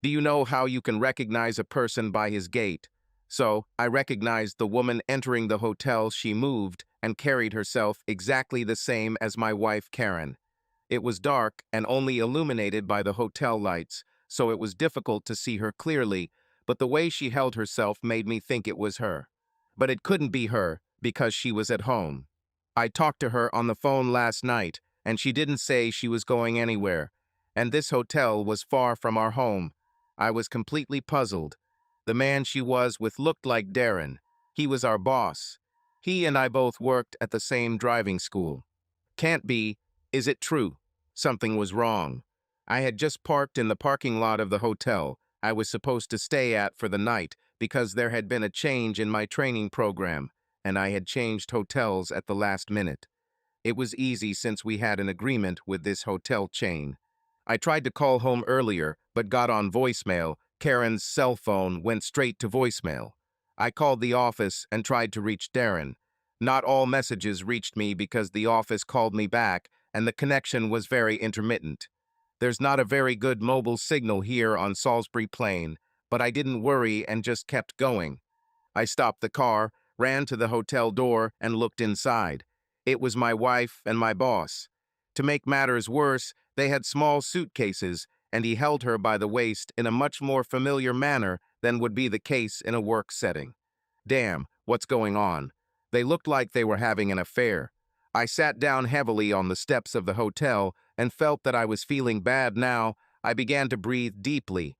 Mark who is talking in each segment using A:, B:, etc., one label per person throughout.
A: Do you know how you can recognize a person by his gait? So, I recognized the woman entering the hotel. She moved and carried herself exactly the same as my wife Karen. It was dark and only illuminated by the hotel lights, so it was difficult to see her clearly, but the way she held herself made me think it was her. But it couldn't be her, because she was at home. I talked to her on the phone last night, and she didn't say she was going anywhere. And this hotel was far from our home. I was completely puzzled. The man she was with looked like Darren. He was our boss. He and I both worked at the same driving school. Can't be. Is it true? Something was wrong. I had just parked in the parking lot of the hotel I was supposed to stay at for the night because there had been a change in my training program, and I had changed hotels at the last minute. It was easy since we had an agreement with this hotel chain. I tried to call home earlier, but got on voicemail. Karen's cell phone went straight to voicemail. I called the office and tried to reach Darren. Not all messages reached me because the office called me back and the connection was very intermittent. There's not a very good mobile signal here on Salisbury Plain, but I didn't worry and just kept going. I stopped the car, ran to the hotel door, and looked inside. It was my wife and my boss. To make matters worse, they had small suitcases, and he held her by the waist in a much more familiar manner than would be the case in a work setting. Damn, what's going on? They looked like they were having an affair. I sat down heavily on the steps of the hotel and felt that I was feeling bad now. I began to breathe deeply.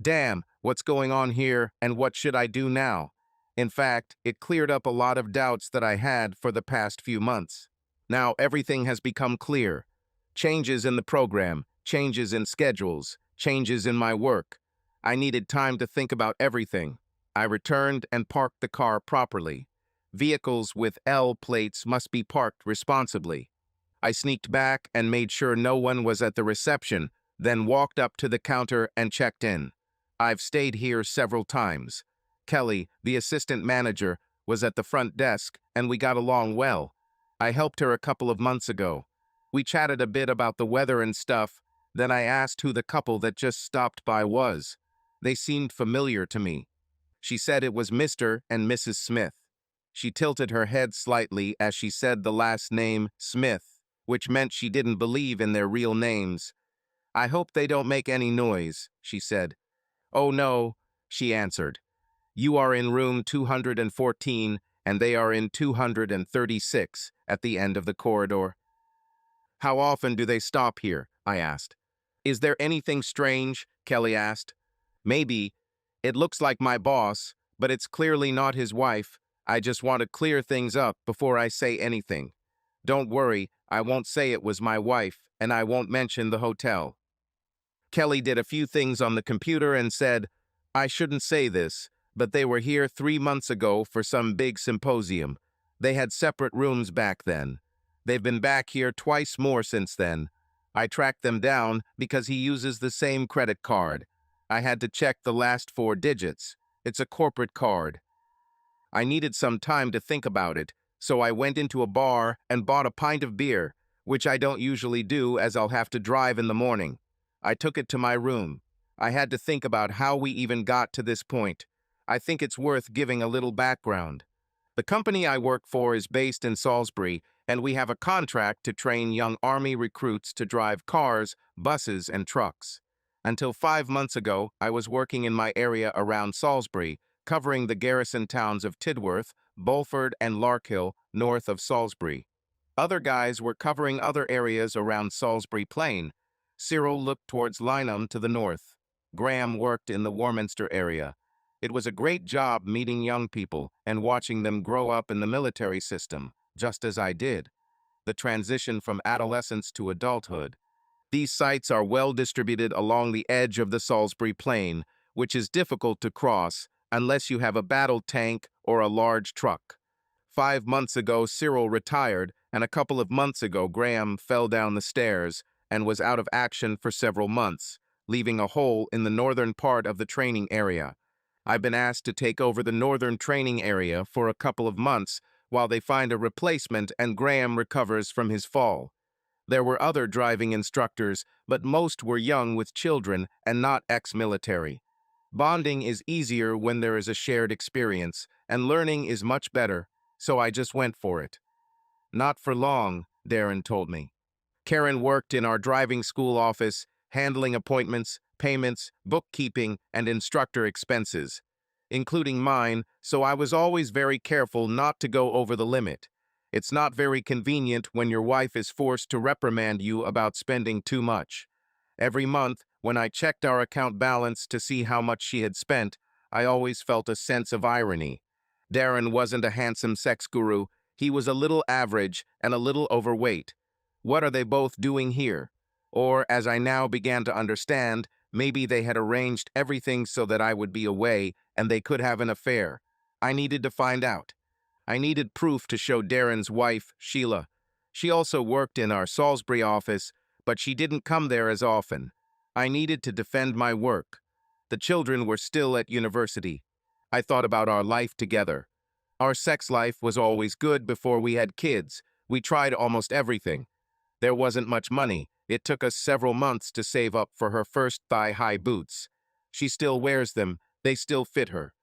A: Damn, what's going on here, and what should I do now? In fact, it cleared up a lot of doubts that I had for the past few months. Now everything has become clear. Changes in the program, changes in schedules, changes in my work. I needed time to think about everything. I returned and parked the car properly. Vehicles with L plates must be parked responsibly. I sneaked back and made sure no one was at the reception, then walked up to the counter and checked in. I've stayed here several times. Kelly, the assistant manager, was at the front desk, and we got along well. I helped her a couple of months ago. We chatted a bit about the weather and stuff, then I asked who the couple that just stopped by was. They seemed familiar to me. She said it was Mr. and Mrs. Smith. She tilted her head slightly as she said the last name, Smith, which meant she didn't believe in their real names. I hope they don't make any noise, she said. Oh no, she answered. You are in room 214 and they are in 236 at the end of the corridor. How often do they stop here? I asked. Is there anything strange? Kelly asked. Maybe. It looks like my boss, but it's clearly not his wife. I just want to clear things up before I say anything. Don't worry, I won't say it was my wife, and I won't mention the hotel. Kelly did a few things on the computer and said, I shouldn't say this, but they were here 3 months ago for some big symposium. They had separate rooms back then. They've been back here twice more since then. I tracked them down because he uses the same credit card. I had to check the last 4 digits. It's a corporate card. I needed some time to think about it, so I went into a bar and bought a pint of beer, which I don't usually do as I'll have to drive in the morning. I took it to my room. I had to think about how we even got to this point. I think it's worth giving a little background. The company I work for is based in Salisbury, and we have a contract to train young Army recruits to drive cars, buses, and trucks. Until 5 months ago, I was working in my area around Salisbury, covering the garrison towns of Tidworth, Bulford, and Larkhill, north of Salisbury. Other guys were covering other areas around Salisbury Plain. Cyril looked towards Lynham to the north. Graham worked in the Warminster area. It was a great job meeting young people and watching them grow up in the military system, just as I did. The transition from adolescence to adulthood. These sites are well distributed along the edge of the Salisbury Plain, which is difficult to cross unless you have a battle tank or a large truck. 5 months ago, Cyril retired, and a couple of months ago, Graham fell down the stairs and was out of action for several months, leaving a hole in the northern part of the training area. I've been asked to take over the northern training area for a couple of months while they find a replacement and Graham recovers from his fall. There were other driving instructors, but most were young with children and not ex-military. Bonding is easier when there is a shared experience, and learning is much better, so I just went for it. Not for long, Darren told me. Karen worked in our driving school office, handling appointments, payments, bookkeeping, and instructor expenses, including mine, so I was always very careful not to go over the limit. It's not very convenient when your wife is forced to reprimand you about spending too much. Every month, when I checked our account balance to see how much she had spent, I always felt a sense of irony. Darren wasn't a handsome sex guru, he was a little average and a little overweight. What are they both doing here? Or, as I now began to understand, maybe they had arranged everything so that I would be away and they could have an affair. I needed to find out. I needed proof to show Darren's wife, Sheila. She also worked in our Salisbury office, but she didn't come there as often. I needed to defend my work. The children were still at university. I thought about our life together. Our sex life was always good before we had kids. We tried almost everything. There wasn't much money. It took us several months to save up for her first thigh-high boots. She still wears them. They still fit her.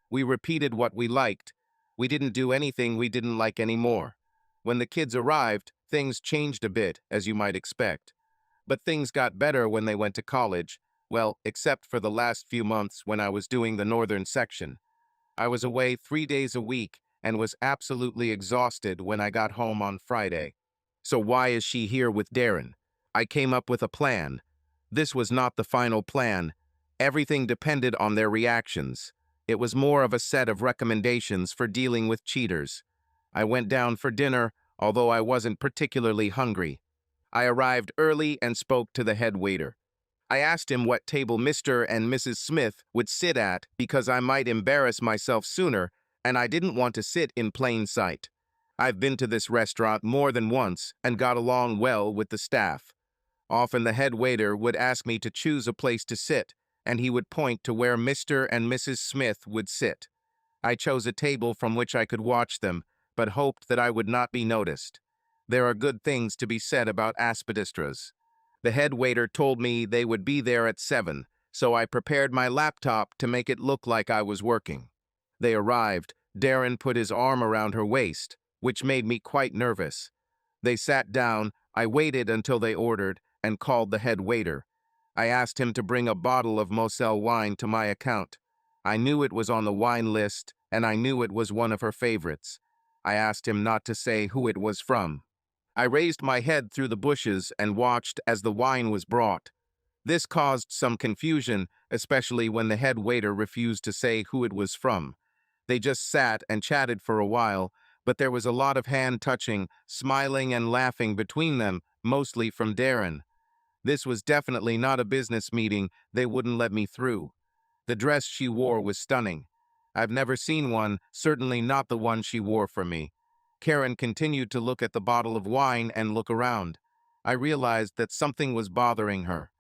A: We repeated what we liked. We didn't do anything we didn't like anymore. When the kids arrived, things changed a bit, as you might expect. But things got better when they went to college, well, except for the last few months when I was doing the northern section. I was away 3 days a week and was absolutely exhausted when I got home on Friday. So why is she here with Darren? I came up with a plan. This was not the final plan. Everything depended on their reactions. It was more of a set of recommendations for dealing with cheaters. I went down for dinner, although I wasn't particularly hungry. I arrived early and spoke to the head waiter. I asked him what table Mr. and Mrs. Smith would sit at because I might embarrass myself sooner, and I didn't want to sit in plain sight. I've been to this restaurant more than once and got along well with the staff. Often the head waiter would ask me to choose a place to sit, and he would point to where Mr. and Mrs. Smith would sit. I chose a table from which I could watch them, but hoped that I would not be noticed. There are good things to be said about aspidistras. The head waiter told me they would be there at 7, so I prepared my laptop to make it look like I was working. They arrived. Darren put his arm around her waist, which made me quite nervous. They sat down. I waited until they ordered and called the head waiter. I asked him to bring a bottle of Moselle wine to my account. I knew it was on the wine list, and I knew it was one of her favorites. I asked him not to say who it was from. I raised my head through the bushes and watched as the wine was brought. This caused some confusion, especially when the head waiter refused to say who it was from. They just sat and chatted for a while, but there was a lot of hand-touching, smiling and laughing between them, mostly from Darren. This was definitely not a business meeting. They wouldn't let me through. The dress she wore was stunning. I've never seen one, certainly not the one she wore for me. Karen continued to look at the bottle of wine and look around. I realized that something was bothering her.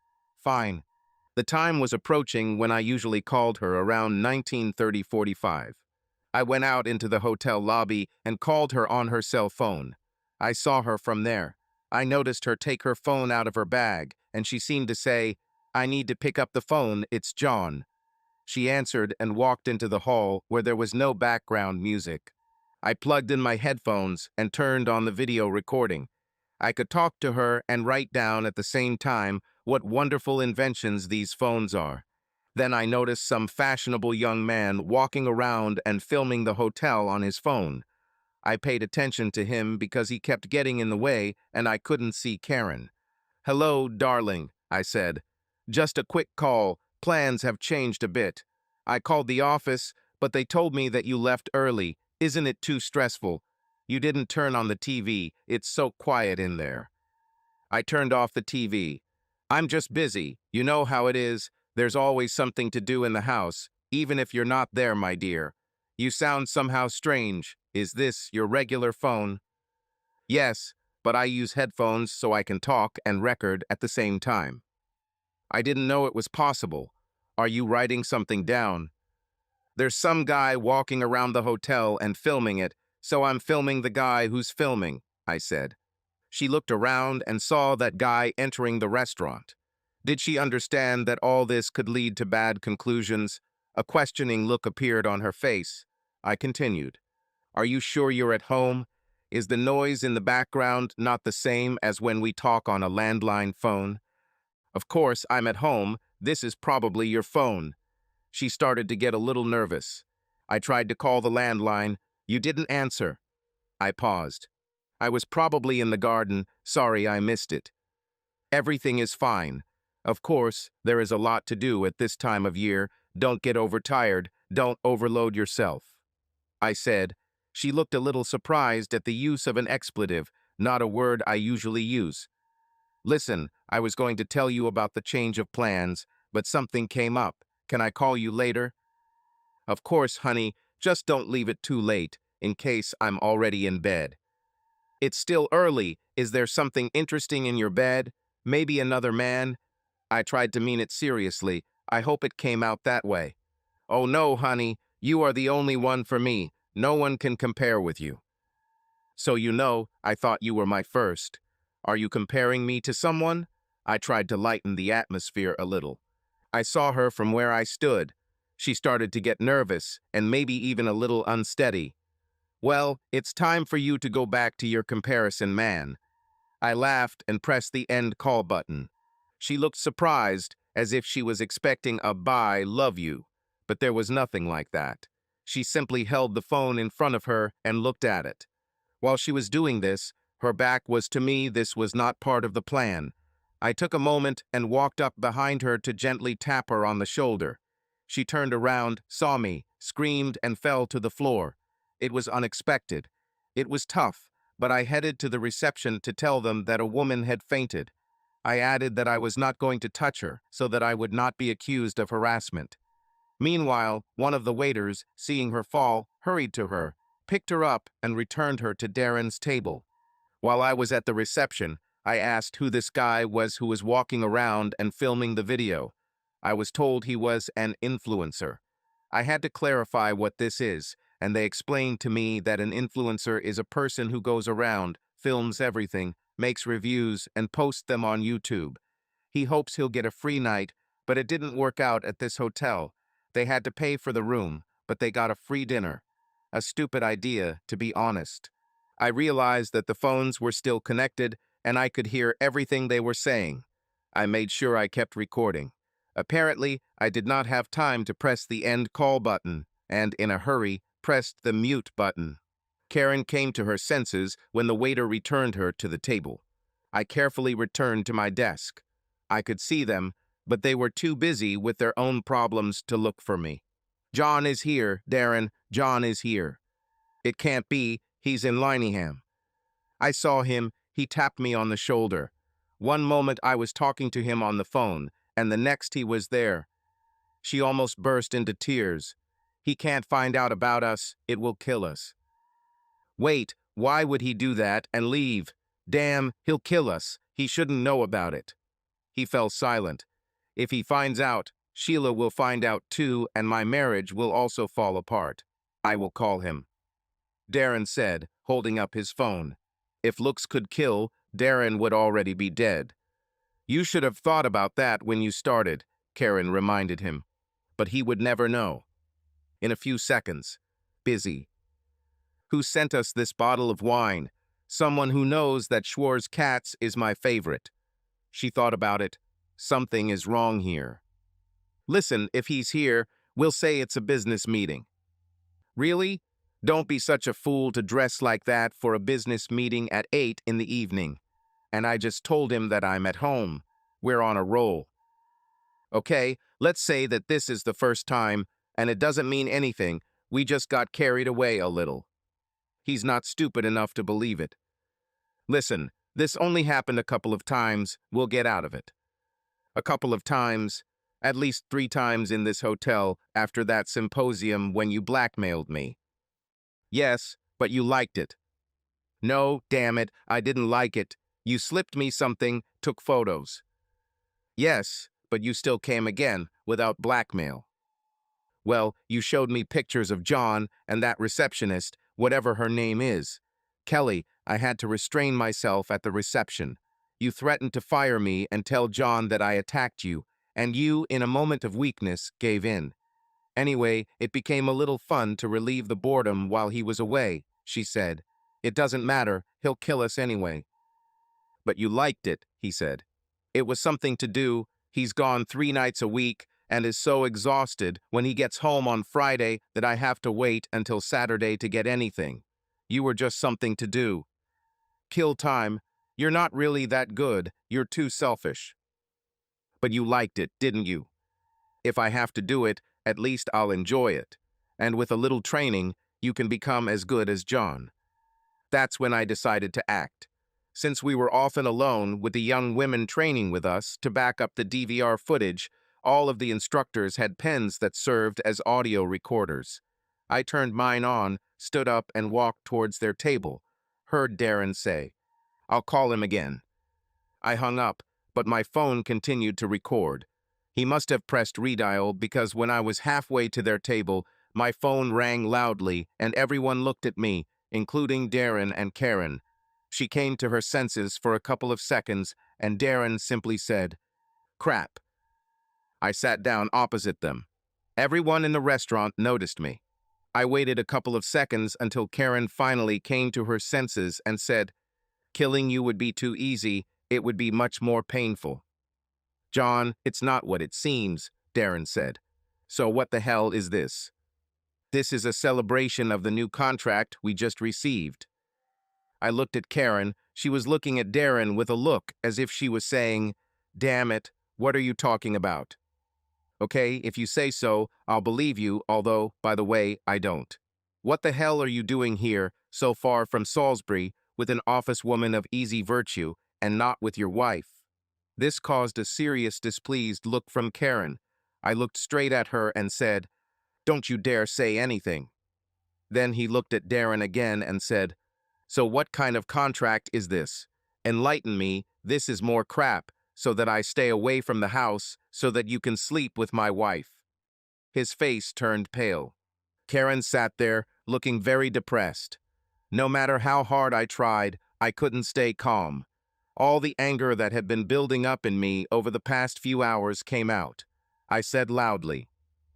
A: Fine. The time was approaching when I usually called her around 19:30-45. I went out into the hotel lobby and called her on her cell phone. I saw her from there. I noticed her take her phone out of her bag, and she seemed to say, "I need to pick up the phone, it's John." She answered and walked into the hall where there was no background music. I plugged in my headphones and turned on the video recording. I could talk to her and write down at the same time what wonderful inventions these phones are. Then I noticed some fashionable young man walking around and filming the hotel on his phone. I paid attention to him because he kept getting in the way and I couldn't see Karen. "Hello, darling," I said. "Just a quick call. Plans have changed a bit. I called the office, but they told me that you left early. Isn't it too stressful? You didn't turn on the TV. It's so quiet in there." I turned off the TV. "I'm just busy. You know how it is. There's always something to do in the house, even if you're not there, my dear. You sound somehow strange. Is this your regular phone?" "Yes, but I use headphones so I can talk and record at the same time." "I didn't know it was possible. Are you writing something down?" "There's some guy walking around the hotel and filming it, so I'm filming the guy who's filming," I said. She looked around and saw that guy entering the restaurant. Did she understand that all this could lead to bad conclusions? A questioning look appeared on her face. I continued. Are you sure you're at home? Is the noise in the background not the same as when we talk on a landline phone? Of course, I'm at home. This is probably your phone. She started to get a little nervous. I tried to call the landline. You didn't answer. I paused. I was probably in the garden. Sorry, I missed it. Everything is fine. Of course, there is a lot to do at this time of year. Don't get overtired. Don't overload yourself. I said. She looked a little surprised at the use of an expletive, not a word I usually use. Listen, I was going to tell you about the change of plans, but something came up. Can I call you later? Of course, honey, just don't leave it too late, in case I'm already in bed. It's still early. Is there something interesting in your bed? Maybe another man? I tried to mean it seriously. I hope it came out that way. Oh no, honey, you are the only one for me. No one can compare with you. So you know, I thought you were my first. Are you comparing me to someone? I tried to lighten the atmosphere a little. I saw her from where I stood. She started to get nervous and maybe even a little unsteady. Well, it's time for you to go back to your comparison man. I laughed and pressed the end call button. She looked surprised, as if she was expecting a bye, love you, but there was nothing like that. She simply held the phone in front of her and looked at it. While she was doing this, her back was to me. This was not part of the plan. I took a moment and walked up behind her to gently tap her on the shoulder. She turned around, saw me, screamed, and fell to the floor. It was unexpected. It was tough, but I headed to the reception to tell them that a woman had fainted. I added that I was not going to touch her so that I would not be accused of harassment. Meanwhile, one of the waiters, seeing her fall, hurried to her, picked her up, and returned her to Darren's table. While I was at the reception, I asked who this guy was who was walking around and filming the video. I was told he was an influencer. I had to clarify what this is, and they explained to me that an influencer is a person who goes around, films everything, makes reviews, and posts them on YouTube. He hopes he'll get a free night, but it didn't work out at this hotel. They had to pay for the room, but they got a free dinner. A stupid idea, to be honest. I realized that the phones were still connected, and I could hear everything they were saying. I made sure I kept recording. Apparently, I did not have time to press the end call button, and in a hurry, pressed the mute button. Karen came to her senses when the waiter returned her to the table. I carefully returned to my desk. I could see them, but they were too busy with their own problems to look for me. John is here, Darren. John is here. It can't be. He's in Linningham. I saw him. He tapped me on the shoulder. One moment I was talking to him on the phone, and the next he was there. She almost burst into tears. He can't find out about us. It will kill us. Wait, why would he do that and leave? Damn, he'll kill us. He shouldn't know about it. He fell silent. If he finds out, Sheila will find out too, and my marriage will also fall apart. I will call him. Darren said, holding up his phone. If looks could kill, Darren would already be dead. You should have thought about that when you started, Karen reminded him. But he would never know. In a few seconds. Busy. Who sent us this bottle of wine? Someone who knows that Schwarz Katz is my favorite. She thought about it. Something is wrong here. Listen, if he's here, we'll say it's a business meeting. Really? Don't be such a fool to dress like that for a business meeting at 8 in the evening. And I just told him that I'm at home. We're on a roll. Okay, let's say that this is the first time, and it doesn't mean anything. We just got carried away a little. He's not stupid enough to believe it. Listen, this only happened a couple of times. We'll get out of it. A couple of times, at least 3 times in this hotel after that symposium when you blackmailed me. Yes, but you liked it. No, damn it, I didn't like it. You slipped me something, took photos. Yes, but you still came again, without blackmail. Well, you showed me pictures of John and that receptionist, whatever her name is. Kelly, I had to restrain myself at the reception. You threatened to fire me and tell John that I attacked you, and you, in a moment of weakness, gave in. Anyway, it became a little fun to relieve the boredom while he was away, she said. It doesn't matter, he'll kill us anyway. But you liked it, he said. It was something to do. He's gone 3 nights a week and is so exhausted when he gets home on Friday that I have to wait until Saturday to get anything. You were just something to do. Kill time. You're not really that good. You're too selfish. But you liked it, didn't you? If I have to do it, at least I'll enjoy it. And with a little training, you can become as good as John. That's when I decided to act. Since we were often alone with the young women training with us to back up the DVR footage, all of the instructors had pens that served as audio recorders. I turned mine on, stood up, and walked towards their table. Heard Darren say, "I'll call him again." I hung up, but my phone continued to record. He must have pressed redial because when I was halfway to their table, my phone rang loudly and everyone looked at me, including Darren and Karen. She came to her senses for a couple of seconds and Darren simply said, "Crap." I sat down opposite them. Everyone in the restaurant noticed me. I waited a couple of seconds until Karen finally came to her senses and said, "Killing you would be too easy. It would be much more painful." "John, it's not what it seems," Darren said. "So what the hell is this?" "This is a celebration of the new contract we just received." I looked at Karen. She was looking at Darren with a look as if she was saying, "Damn it, what are you talking about?" "Okay, if you say so, I'll believe you, although, by the way, I don't. What the hell are you doing here, so far from Salisbury, with an office woman of easy virtue, and not with your wife?" This caused a serious displeased look from Karen. I looked straight at her and said, "Don't you dare say anything." Then he looked at Darren again and said, "So what kind of contract is this? Enlighten me, this is more crap, so that I stay away from the house so that you can sleep with my wife." His face turned pale. Karen sat there, looking very depressed. No matter how hard I tried, I couldn't stay calm. All the anger that had been building up in me over the past few hours came out. I said loudly,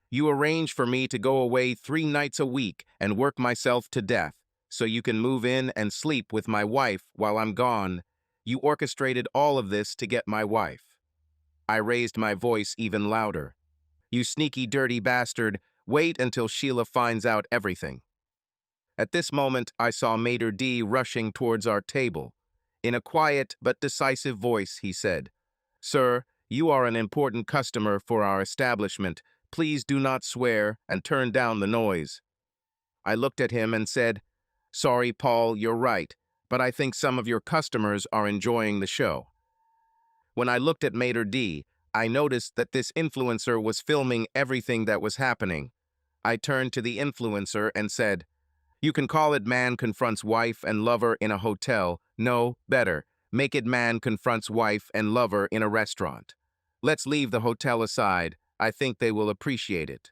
A: "You arrange for me to go away 3 nights a week and work myself to death, so you can move in and sleep with my wife while I'm gone. You orchestrated all of this to get my wife." I raised my voice even louder. "You sneaky, dirty bastard, wait until Sheila finds out everything." At this moment, I saw Mater D rushing towards our table. In a quiet but decisive voice, he said, "Sir, you are an important customer for our establishment. Please do not swear and turn down the noise." I looked at him and said, "Sorry, Paul, you're right, but I think some of your customers are enjoying the show." When I looked at Mater D, I noticed that this influencer was filming everything that was happening. I turned to the influencer and said, "You can call it man confronts wife and lover in a hotel. No, better, make it man confronts wife and lover in a restaurant. Let's leave the hotel aside. I think they will appreciate it."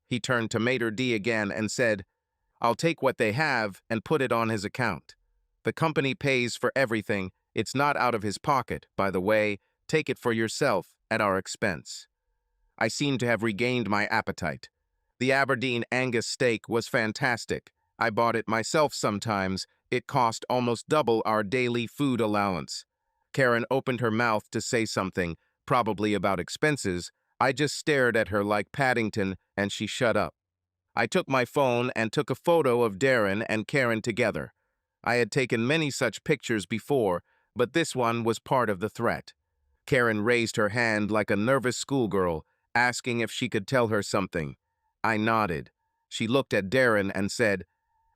A: He turned to Mater D again and said, "I'll take what they have and put it on his account. The company pays for everything. It's not out of his pocket, by the way. Take it for yourself at our expense." I seemed to have regained my appetite. The Aberdeen Angus steak was fantastic. I bought it myself sometimes. It cost almost double our daily food allowance. Karen opened her mouth to say something, probably about expenses. I just stared at her like Paddington, and she shut up. I took my phone and took a photo of Darren and Karen together. I had taken many such pictures before, but this one was part of the threat. Karen raised her hand like a nervous schoolgirl, asking if she could tell her something. I nodded. She looked at Darren and said,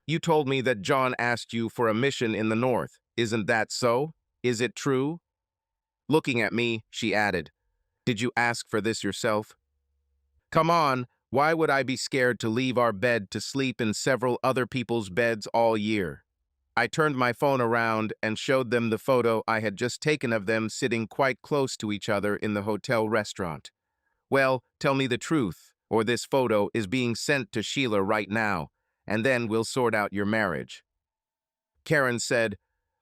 A: "You told me that John asked you for a mission in the north. Isn't that so? Is it true?" Looking at me, she added, "Did you ask for this yourself?" "Come on, why would I be scared to leave our bed to sleep in several other people's beds all year?" I turned my phone around and showed them the photo I had just taken of them sitting quite close to each other in the hotel restaurant. "Well, tell me the truth, or this photo is being sent to Sheila right now, and then we'll sort out your marriage." Karen said,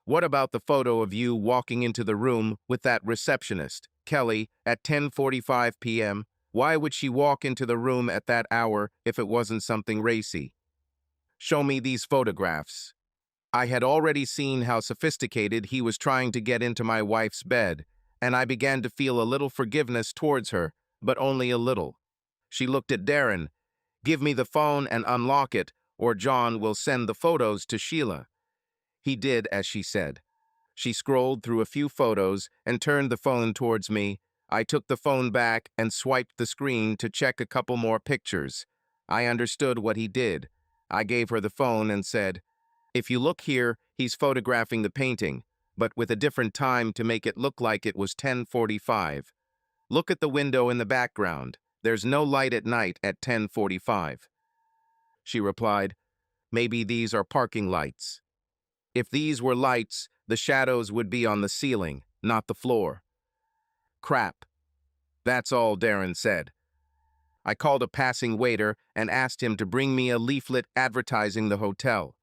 A: What about the photo of you walking into the room with that receptionist, Kelly, at 10:45 p.m.? Why would she walk into the room at that hour if it wasn't something racy? Show me these photographs. I had already seen how sophisticated he was trying to get into my wife's bed, and I began to feel a little forgiveness towards her, but only a little. She looked at Darren. Give me the phone and unlock it, or John will send the photos to Sheila. He did as she said. She scrolled through a few photos and turned the phone towards me. I took the phone back and swiped the screen to check a couple more pictures. I understood what he did. I gave her the phone and said, "If you look here, he's photographing the painting, but with a different time to make it look like it was 10:45. Look at the window in the background. There's no light at night at 10:45. She replied, "Maybe these are parking lights." If these were lights, the shadows would be on the ceiling, not the floor. Crap. That's all Darren said. I called a passing waiter and asked him to bring me a leaflet advertising the hotel.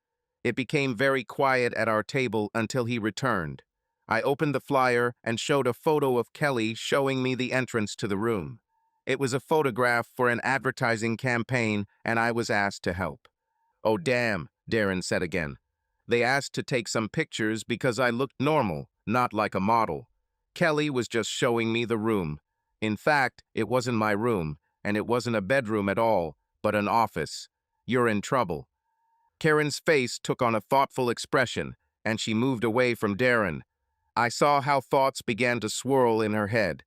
A: It became very quiet at our table until he returned. I opened the flyer and showed a photo of Kelly showing me the entrance to the room. It was a photograph for an advertising campaign, and I was asked to help. "Oh, damn," Darren said again. "They asked to take some pictures because I looked normal, not like a model. Kelly was just showing me the room. In fact, it wasn't my room, and it wasn't a bedroom at all, but an office. You're in trouble." Karen's face took on a thoughtful expression, and she moved away from Darren. I saw how thoughts began to swirl in her head.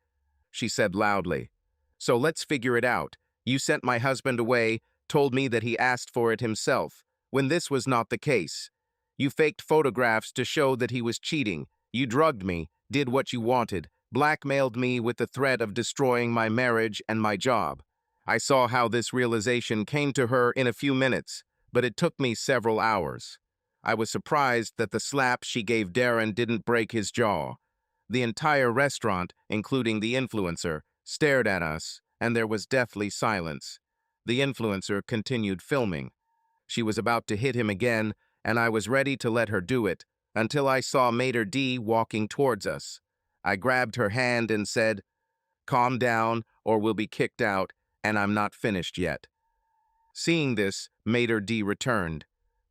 A: She said loudly, "So let's figure it out. You sent my husband away, told me that he asked for it himself, when this was not the case. You faked photographs to show that he was cheating. You drugged me, did what you wanted, blackmailed me with the threat of destroying my marriage and my job." I saw how this realization came to her in a few minutes, but it took me several hours. I was surprised that the slap she gave Darren didn't break his jaw. The entire restaurant, including the influencer, stared at us, and there was deathly silence. The influencer continued filming. She was about to hit him again, and I was ready to let her do it, until I saw Mater D walking towards us. I grabbed her hand and said, "Calm down, or we'll be kicked out, and I'm not finished yet." Seeing this, Mater D returned.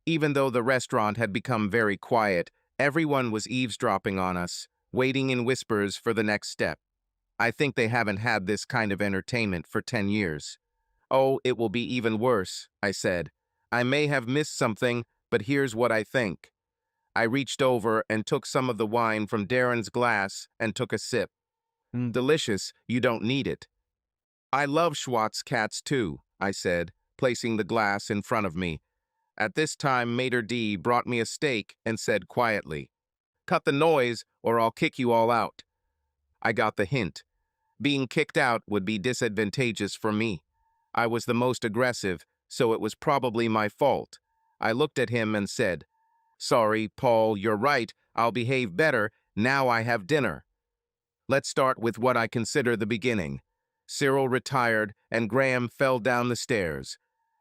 A: Even though the restaurant had become very quiet, everyone was eavesdropping on us, waiting in whispers for the next step. I think they haven't had this kind of entertainment for 10 years. "Oh, it will be even worse," I said. "I may have missed something, but here's what I think." I reached over and took some of the wine from Darren's glass and took a sip. "Delicious, you don't need it." "I love Schwartz cats too," I said, placing the glass in front of me. At this time, Mater D brought me a steak and said quietly, "Cut the noise or I'll kick you all out." I got the hint. Being kicked out would be disadvantageous for me. I was the most aggressive, so it was probably my fault. I looked at him and said, "Sorry, Paul, you're right. I'll behave better. Now I have dinner." Let's start with what I consider the beginning. Cyril retired and Graham fell down the stairs.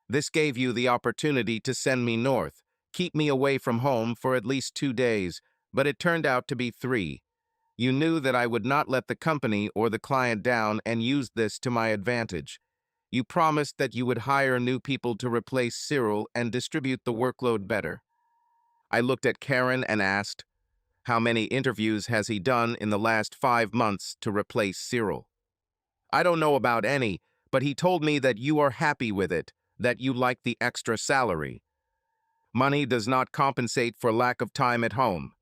A: This gave you the opportunity to send me north, keep me away from home for at least 2 days, but it turned out to be 3. You knew that I would not let the company or the client down and used this to my advantage. You promised that you would hire new people to replace Cyril and distribute the workload better. I looked at Karen and asked, "How many interviews has he done in the last 5 months to replace Cyril?" "I don't know about any, but he told me that you are happy with it, that you like the extra salary." "Money does not compensate for lack of time at home."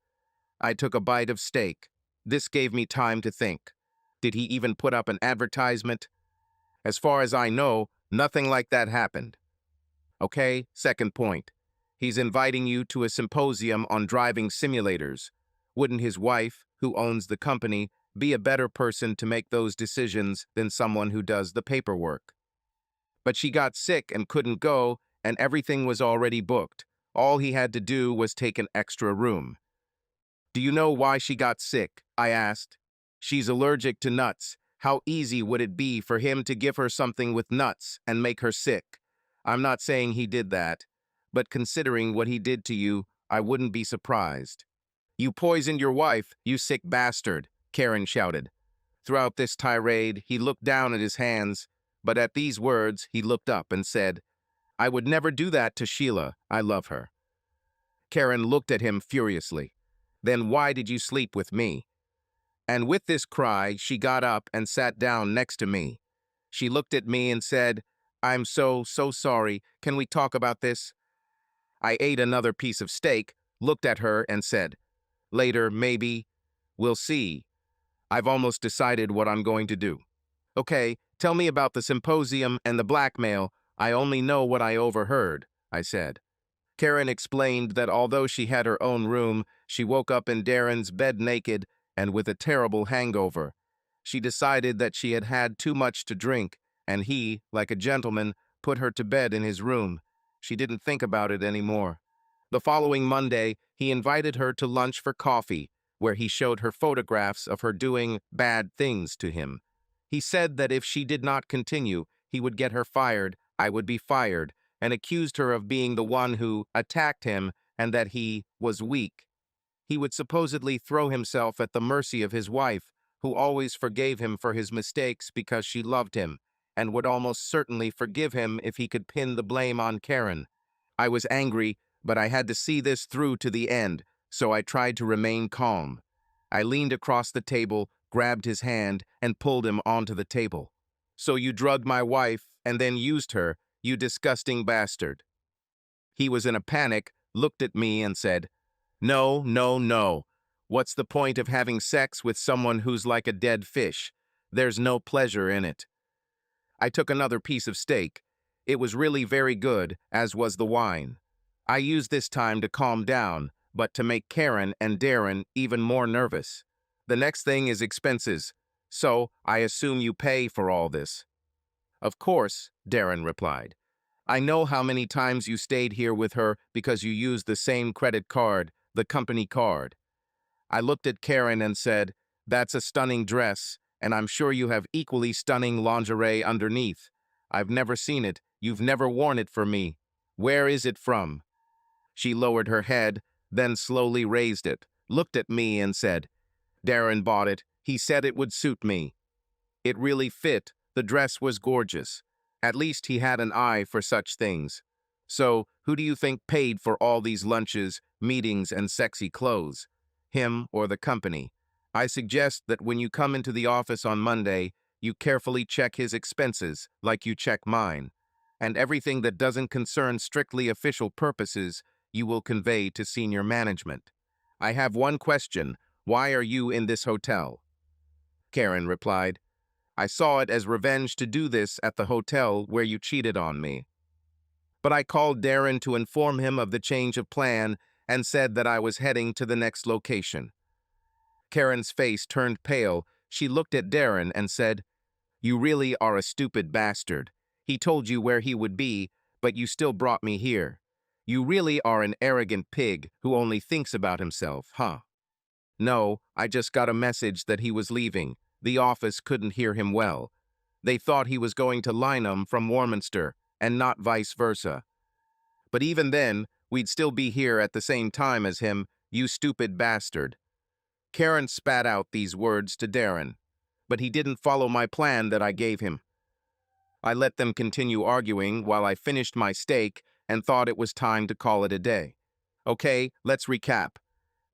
A: I took a bite of steak. This gave me time to think. Did he even put up an advertisement? As far as I know, nothing like that happened. Okay, second point. He's inviting you to a symposium on driving simulators. Wouldn't his wife, who owns the company, be a better person to make those decisions than someone who does the paperwork? But she got sick and couldn't go, and everything was already booked. All he had to do was take an extra room. "Do you know why she got sick?" I asked. "She's allergic to nuts. How easy would it be for him to give her something with nuts and make her sick?" I'm not saying he did that, but considering what he did to you, I wouldn't be surprised. You poisoned your wife, you sick bastard, Karen shouted. Throughout this tirade, he looked down at his hands, but at these words, he looked up and said, I would never do that to Sheila. I love her. Karen looked at him furiously. Then why did you sleep with me? And with this cry, she got up and sat down next to me. She looked at me and said, I'm so sorry. Can we talk about this? I ate another piece of steak, looked at her and said, later, maybe. We'll see. I've almost decided what I'm going to do. Okay, tell me about the symposium and the blackmail. I only know what I overheard, I said. Karen explained that although she had her own room, she woke up in Darren's bed naked and with a terrible hangover. She decided that she had had too much to drink, and he, like a gentleman, put her to bed in his room. She didn't think about it anymore. The following Monday, he invited her to lunch for coffee, where he showed her photographs of her doing bad things to him. He said that if she did not continue, he would get her fired, I would be fired, and accused her of being the one who attacked him and that he was weak. He would supposedly throw himself at the mercy of his wife, who always forgave him for his mistakes because she loved him, and would almost certainly forgive him if he could pin the blame on Karen. I was angry, but I had to see this through to the end, so I tried to remain calm. I leaned across the table, grabbed his hand, and pulled him onto the table. So you drugged my wife and then used her, you disgusting bastard. He was in a panic, looked at me and said, No, no, no. What's the point of having sex with someone who's like a dead fish? There's no pleasure in it. I took another piece of steak. It was really very good, as was the wine. I used this time to calm down, but to make Karen and Darren even more nervous. The next thing is expenses, so I assume you pay for all this. Of course, Darren replied. I know how many times you stayed here with her because you used the same credit card, the company card. I looked at Karen and said, That's a stunning dress, and I'm sure you have equally stunning lingerie underneath. I've never seen it. You've never worn it for me. Where is it from? She lowered her head, then slowly raised it, looked at me and said, Darren bought it. He said it would suit me. It really fit. The dress was gorgeous. At least he had an eye for such things. So, who do you think paid for all these lunches, meetings, and sexy clothes? Him or the company? I suggest that when you come into the office on Monday, you carefully check his expenses, like you check mine. And everything that doesn't concern strictly official purposes, you will convey to senior management. I have one question. Why are you in this hotel? Karen replied, I saw it as revenge to do this at the hotel where you cheated on me. But I called Darren to inform him of the change of plan and said that I was heading to the next location. Karen's face turned pale. She looked at Darren and said, You really are a stupid bastard. He told you where he would be, but you still brought me here. You really are an arrogant pig who only thinks about himself, huh? No, I just got a message that he was leaving. The office couldn't hear him well. They thought he was going to Lynham from Warminster, and not vice versa. But even then, we'd still be here at the same time as him, you stupid bastard. Karen spat out these words to Darren, but he didn't follow my plan that I gave him. I let them continue arguing while I finished my steak and thought it was time to call it a day. Okay, let's recap.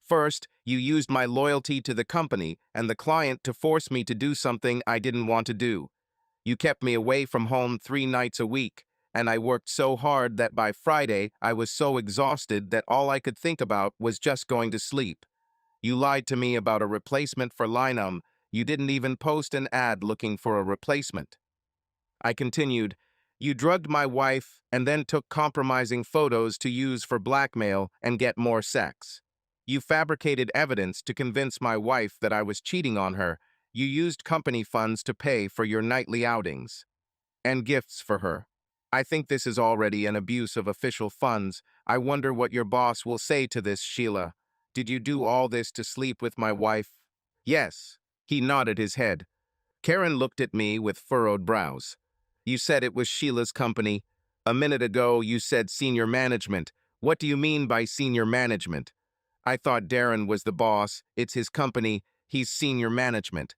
A: First, you used my loyalty to the company and the client to force me to do something I didn't want to do. You kept me away from home 3 nights a week, and I worked so hard that by Friday I was so exhausted that all I could think about was just going to sleep. You lied to me about a replacement for Lynham. You didn't even post an ad looking for a replacement. I continued, You drugged my wife and then took compromising photos to use for blackmail and get more sex. You fabricated evidence to convince my wife that I was cheating on her. You used company funds to pay for your nightly outings and gifts for her. I think this is already an abuse of official funds. I wonder what your boss will say to this, Sheila. Did you do all this to sleep with my wife? Yes. He nodded his head. Karen looked at me with furrowed brows. You said it was Sheila's company. A minute ago, you said senior management. What do you mean by senior management? I thought Darren was the boss. It's his company. He's senior management.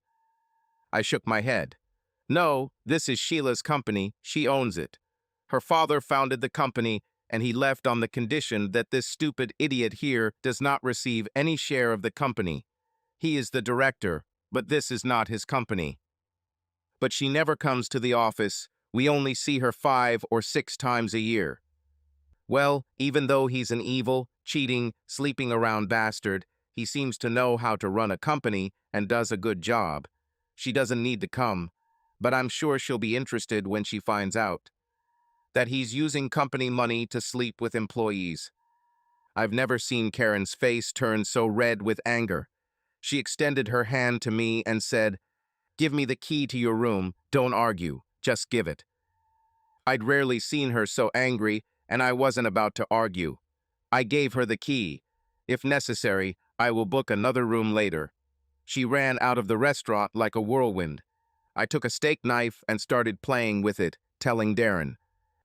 A: I shook my head. No, this is Sheila's company. She owns it. Her father founded the company, and he left on the condition that this stupid idiot here does not receive any share of the company. He is the director, but this is not his company. But she never comes to the office. We only see her 5 or 6 times a year. Well, even though he's an evil, cheating, sleeping around bastard, he seems to know how to run a company and does a good job. She doesn't need to come, but I'm sure she'll be interested when she finds out that he's using company money to sleep with employees. I've never seen Karen's face turn so red with anger. She extended her hand to me and said, "Give me the key to your room. Don't argue. Just give it." I'd rarely seen her so angry, and I wasn't about to argue. I gave her the key. If necessary, I will book another room later. She ran out of the restaurant like a whirlwind. I took a steak knife and started playing with it, telling Darren,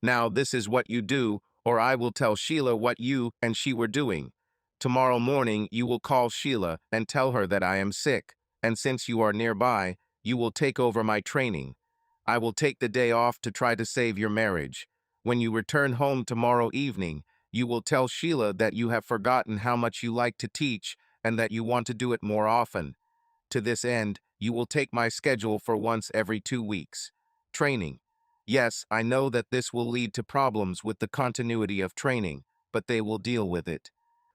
A: "Now this is what you do, or I will tell Sheila what you and she were doing. Tomorrow morning you will call Sheila and tell her that I am sick, and since you are nearby, you will take over my training. I will take the day off to try to save your marriage. When you return home tomorrow evening, you will tell Sheila that you have forgotten how much you like to teach and that you want to do it more often. To this end, you will take my schedule for once every 2 weeks. Training. Yes, I know that this will lead to problems with the continuity of training, but they will deal with it.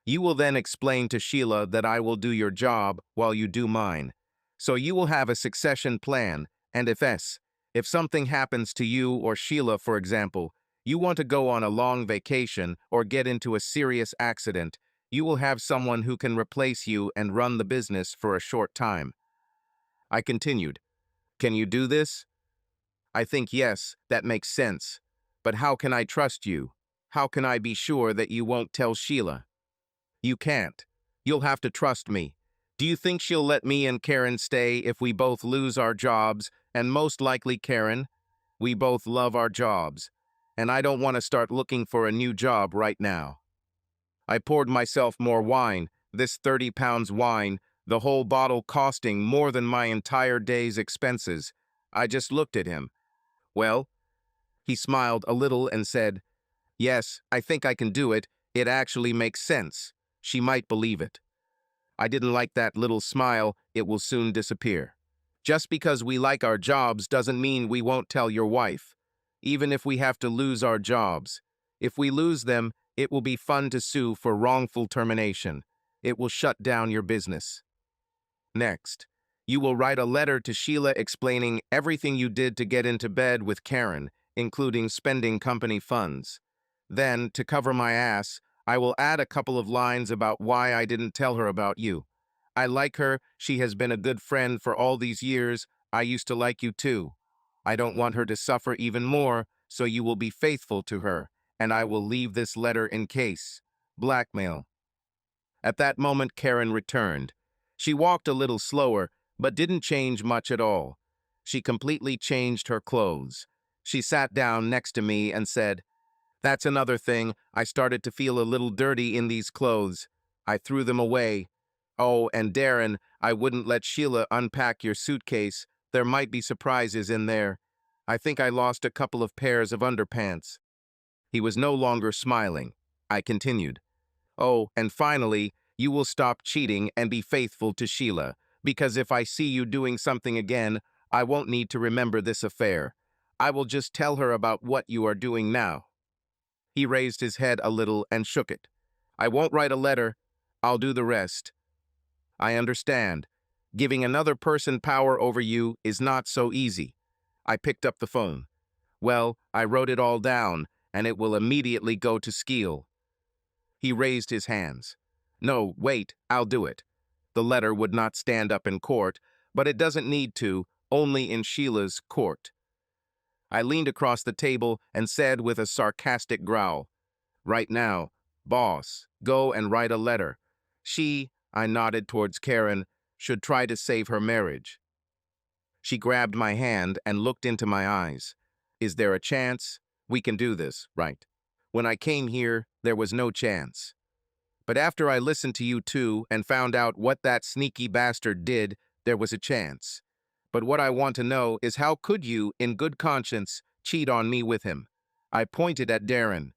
A: You will then explain to Sheila that I will do your job while you do mine. So you will have a succession plan, and if something happens to you or Sheila, for example, you want to go on a long vacation or get into a serious accident, you will have someone who can replace you and run the business for a short time. I continued, "Can you do this?" I think yes, that makes sense. But how can I trust you? How can I be sure that you won't tell Sheila? You can't. You'll have to trust me. Do you think she'll let me and Karen stay if we both lose our jobs, and most likely Karen? We both love our jobs, and I don't want to start looking for a new job right now. I poured myself more wine, this 30 pounds wine, the whole bottle costing more than my entire day's expenses. I just looked at him. Well, he smiled a little and said, "Yes, I think I can do it. It actually makes sense. She might believe it." I didn't like that little smile. It will soon disappear. Just because we like our jobs doesn't mean we won't tell your wife. Even if we have to lose our jobs. If we lose them, it will be fun to sue for wrongful termination. It will shut down your business. Next, you will write a letter to Sheila explaining everything you did to get into bed with Karen, including spending company funds. Then, to cover my ass, I will add a couple of lines about why I didn't tell her about you. I like her, she has been a good friend for all these years, I used to like you too. I don't want her to suffer even more, so you will be faithful to her, and I will leave this letter in case. Blackmail. At that moment, Karen returned. She walked a little slower, but didn't change much at all. She completely changed her clothes. She sat down next to me and said, "That's another thing. I started to feel a little dirty in these clothes. I threw them away. Oh, and Darren, I wouldn't let Sheila unpack your suitcase. There might be surprises in there. I think I lost a couple of pairs of underpants." He was no longer smiling. I continued, "Oh, and finally, you will stop cheating and be faithful to Sheila, because if I see you doing something again, I won't need to remember this affair. I will just tell her about what you are doing now." He raised his head a little and shook it. "I won't write a letter. I'll do the rest. I understand. Giving another person power over you is not so easy." I picked up the phone. "Well, I wrote it all down, and it will immediately go to Skeel." He raised his hands. "No, wait, I'll do it. The letter would not stand up in court, but it doesn't need to, only in Sheila's court." I leaned across the table and said with a sarcastic growl, "Right now, boss, go and write a letter. She," I nodded towards Karen, "should try to save her marriage." She grabbed my hand and looked into my eyes. "Is there a chance? We can do this, right? When I came here, there was no chance. But after I listened to you two and found out what that sneaky bastard did, there was a chance. But what I want to know is how could you, in good conscience, cheat on me with him? I pointed at Darren.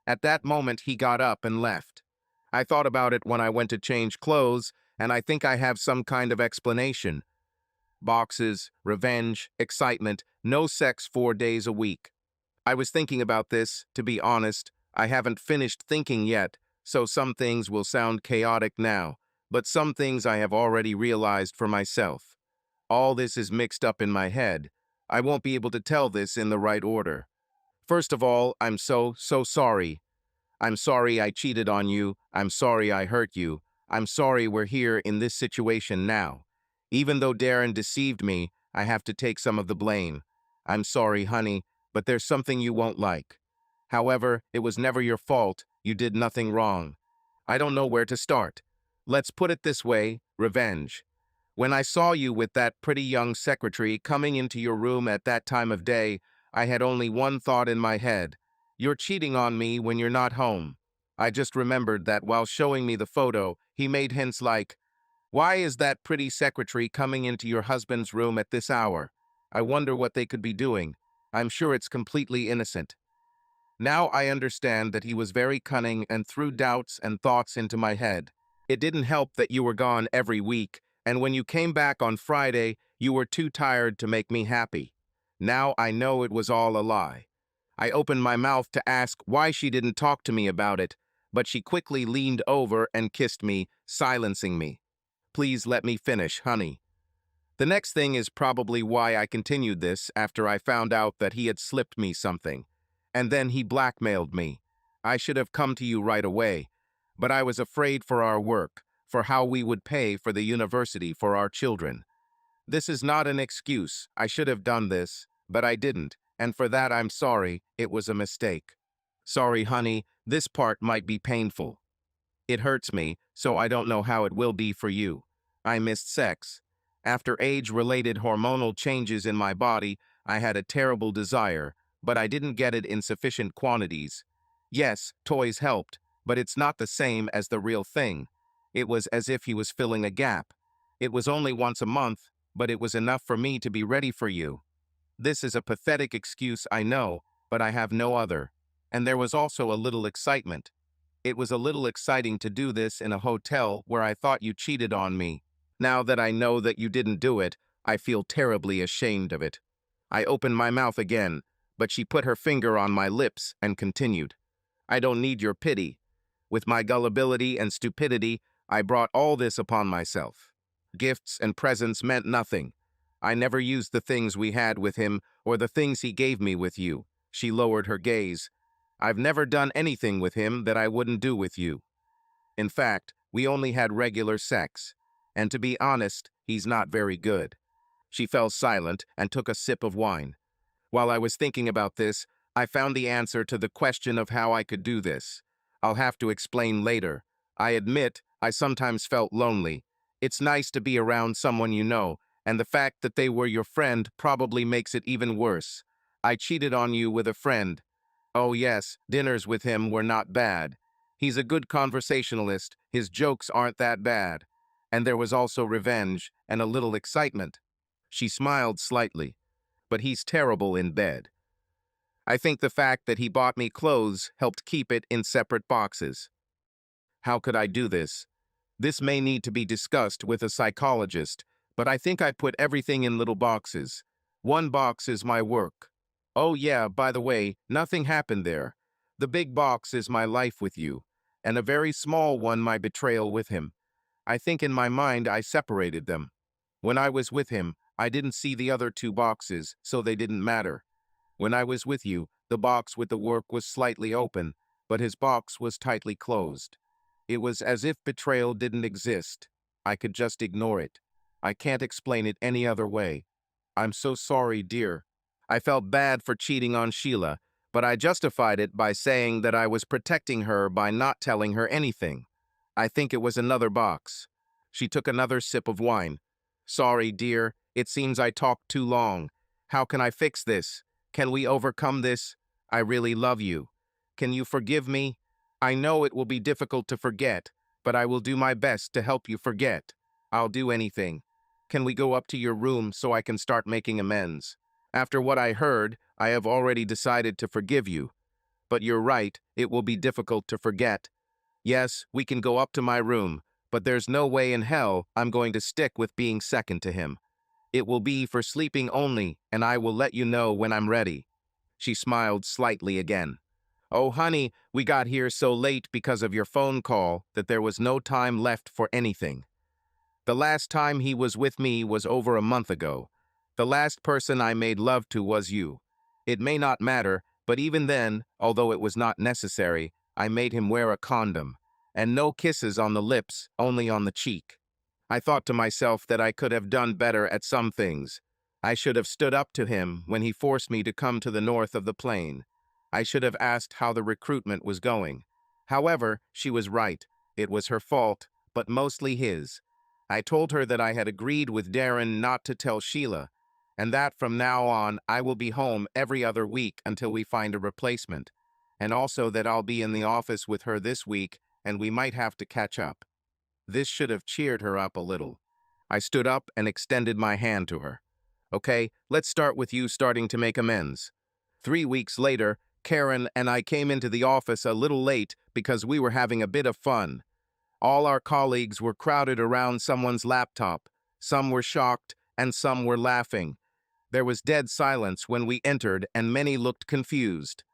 A: At that moment, he got up and left. I thought about it when I went to change clothes, and I think I have some kind of explanation. Boxes, revenge, excitement, no sex 4 days a week. I was thinking about this, to be honest. I haven't finished thinking yet, so some things will sound chaotic now, but some things I have already realized for myself. All this is mixed up in my head. I won't be able to tell this in the right order. First of all, I'm so sorry. I'm sorry I cheated on you. I'm sorry I hurt you. I'm sorry we're here in this situation now. Even though Darren deceived me, I have to take some of the blame. I'm sorry, honey, but there's something you won't like. However, it was never your fault. You did nothing wrong. I don't know where to start. Let's put it this way, revenge. When I saw you with that pretty young secretary coming into your room at that time of day, I had only one thought in my head. You're cheating on me when you're not home. I just remembered that while showing me the photo, he made hints like, "Why is that pretty secretary coming into your husband's room at this hour? I wonder what they could be doing. I'm sure it's completely innocent." Now I understand that he was very cunning and threw doubts and thoughts into my head. It didn't help that you were gone every week, and when you came back on Friday, you were too tired to make me happy. Now I know it was all a lie. I opened my mouth to ask why she didn't talk to me about it, but she quickly leaned over and kissed me, silencing me. Please let me finish, honey. The next thing is probably why I continued this after I found out that he had slipped me something. And then he blackmailed me. I should have come to you right away, but I was afraid for our work, for how we would pay for the university for our children. This is not an excuse. I should have done this, but I didn't, and for that I'm sorry. It was a mistake. Sorry, honey, this part might be painful. It hurts me, so I don't know how it will be for you. I missed sex. After age-related hormonal changes in my body, I had a terrible desire, but I didn't get it in sufficient quantities. Yes, toys helped, but it's not the same as the real thing. It was as if he was filling a gap. It was only once a month, but it was enough for me to be ready for you. This is a pathetic excuse, I know, but I have no other. And there was also a little excitement. It was a little exciting to do this in a hotel where I thought you cheated on me. Now that I know that you didn't do it, I feel terribly ashamed of it. I opened my mouth again, but she put her finger on my lips and continued. I don't need your pity. With my gullibility and stupidity, I brought all this upon myself. Gifts and presents meant nothing. I never used the things we had with him or the things he gave me with you. She lowered her gaze. I've never done anything with him that I wouldn't do with you. In fact, we only had regular sex. And to be honest, he's not very good. She fell silent and took a sip of wine. While I was thinking about this, I found the answer to the question of how I could do this. I'll have to explain later. I admit I sometimes felt lonely. It's nice to be around someone you know, and the fact that they were your friend probably makes it even worse. I cheated on you with a friend. Oh yes, dinners with him were not bad. He's a good conversationalist. His jokes aren't that bad. And there was also revenge and a little excitement. She smiled slightly. But he's terrible in bed. I think the fact that he bought me clothes helped keep it in separate boxes. How could I do this? This may need to be discussed with a psychologist, but I think I put everything in little boxes. One box is my work. Oh yeah, by the way, nothing happened there. The big box is my life with you, and a very small one my betrayal with him. I think in my mind I separated them. When I was with him, I didn't see the other two boxes, so they didn't matter. When I was with you, the box with the work was slightly open, but his box was tightly closed. It was as if betrayal didn't exist. I could just ignore it. I can't explain it any other way. I'm so sorry, dear. I felt bad for cheating on Sheila, but I justified it by saying that I was protecting her by not telling her anything. I think it was another box. She took another sip of wine. Sorry, dear. It seems I talked too long. How can I fix this? Can we overcome this? I really love you. Can you forgive me? I know it will be difficult to forget, but I will do my best to help you forget. I'll do anything. Can we go up to your room so I can start making amends? After what I heard, I have already decided to forgive you. But you're right, it will be difficult to forget. Yes, we can go up to my room, but there's no way in hell I'm going to stick with being second to him. It will be for sleeping only, and I will let you know when I'm ready. She smiled slightly again. Oh, honey, we got here so late because of your phone call that there was no time left for anything. The last time he was with me was over a month ago. The last person I made love to was you. It may not matter, but even then, although it was not necessary, I made him wear a condom. And no kisses on the lips, only on the cheek. I thought to myself that I could have done better at some things. I should have stood up to him when he forced me to come to the north of the plain. I should have asked how the recruitment was going. However, she was right. It was her fault, but mostly his. I told her that I had agreed with Darren not to tell Sheila, and that from now on I will be home every other week until we find a replacement, and also that I'll be in the office with her this week and we might have to catch up. This should have cheered her up a little. I stood up and extended my hand to her. Okay, let's start with you starting to make amends. 3 weeks later, Karen and I came into the office a little late because we were having a bit of fun. All our colleagues were crowded around someone's laptop. Some were shocked and some were laughing. There was dead silence when we entered and many looked confused.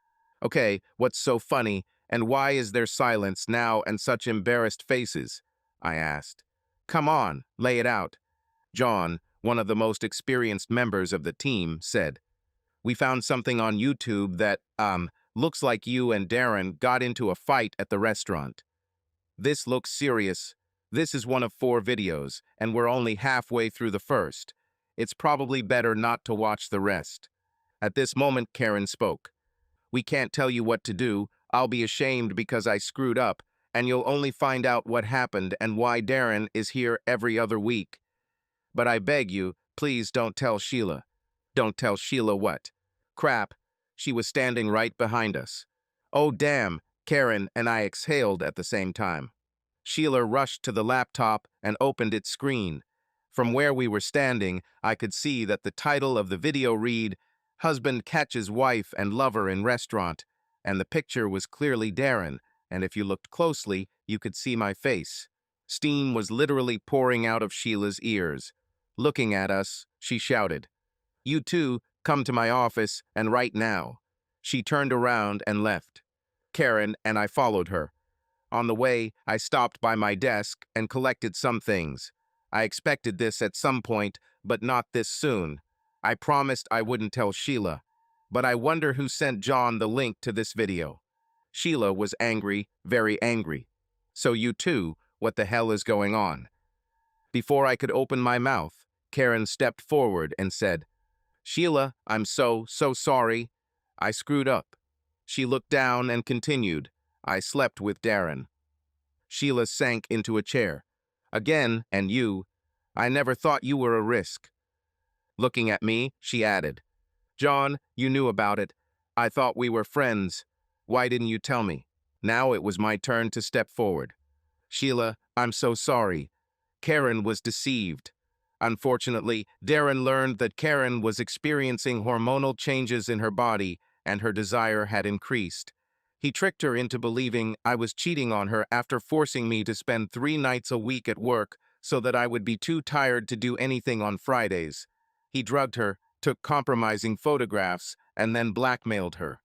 A: Okay, what's so funny, and why is there silence now and such embarrassed faces? I asked. Come on, lay it out. John, one of the most experienced members of the team, said. We found something on YouTube that, looks like you and Darren got into a fight at the restaurant. This looks serious. This is one of 4 videos, and we're only halfway through the first. It's probably better not to watch the rest. At this moment, Karen spoke. We can't tell you what to do. I'll be ashamed because I screwed up, and you'll only find out what happened and why Darren is here every other week. But I beg you, please don't tell Sheila. Don't tell Sheila what? Crap. She was standing right behind us. Oh, damn, Karen and I exhaled at the same time. Sheila rushed to the laptop and opened its screen. From where we were standing, I could see that the title of the video read, Husband Catches Wife and Lover in Restaurant, and the picture was clearly Darren, and if you looked closely, you could see my face. Steam was literally pouring out of Sheila's ears. Looking at us, she shouted, You two, come to my office, and right now. She turned around and left. Karen and I followed her. On the way, I stopped by my desk and collected some things. I expected this at some point, but not this soon. I promised I wouldn't tell Sheila, but I wonder who sent John the link to this video. Sheila was angry, very angry. So you too, what the hell is going on? Before I could open my mouth, Karen stepped forward and said, Sheila, I'm so sorry. I screwed up. She looked down and continued, I slept with Darren. Sheila sank into a chair. Again, and you. I never thought you were a risk. Looking at me, she added, John, you knew about it. I thought we were friends. Why didn't you tell me? Now it was my turn to step forward. Sheila, I'm so sorry. Karen was deceived. Unfortunately, Darren learned that Karen was experiencing hormonal changes in her body and her desire had increased. He tricked her into believing I was cheating on her after forcing me to spend 3 nights a week at work so that I would be too tired to do anything on Fridays. He drugged her, took compromising photographs, and then blackmailed her.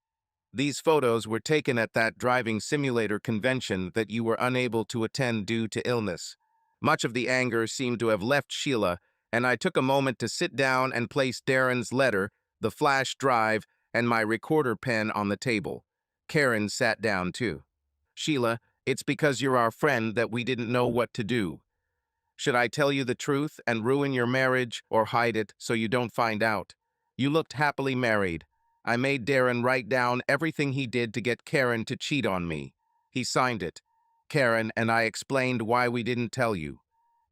A: These photos were taken at that driving simulator convention that you were unable to attend due to illness. Much of the anger seemed to have left Sheila, and I took a moment to sit down and place Darren's letter, the flash drive, and my recorder pen on the table. Karen sat down too. Sheila, it's because you're our friend that we didn't know what to do. Should I tell you the truth and ruin your marriage or hide it so you don't find out? You looked happily married. I made Darren write down everything he did to get Karen to cheat on me. He signed it. Karen and I explained why we didn't tell you.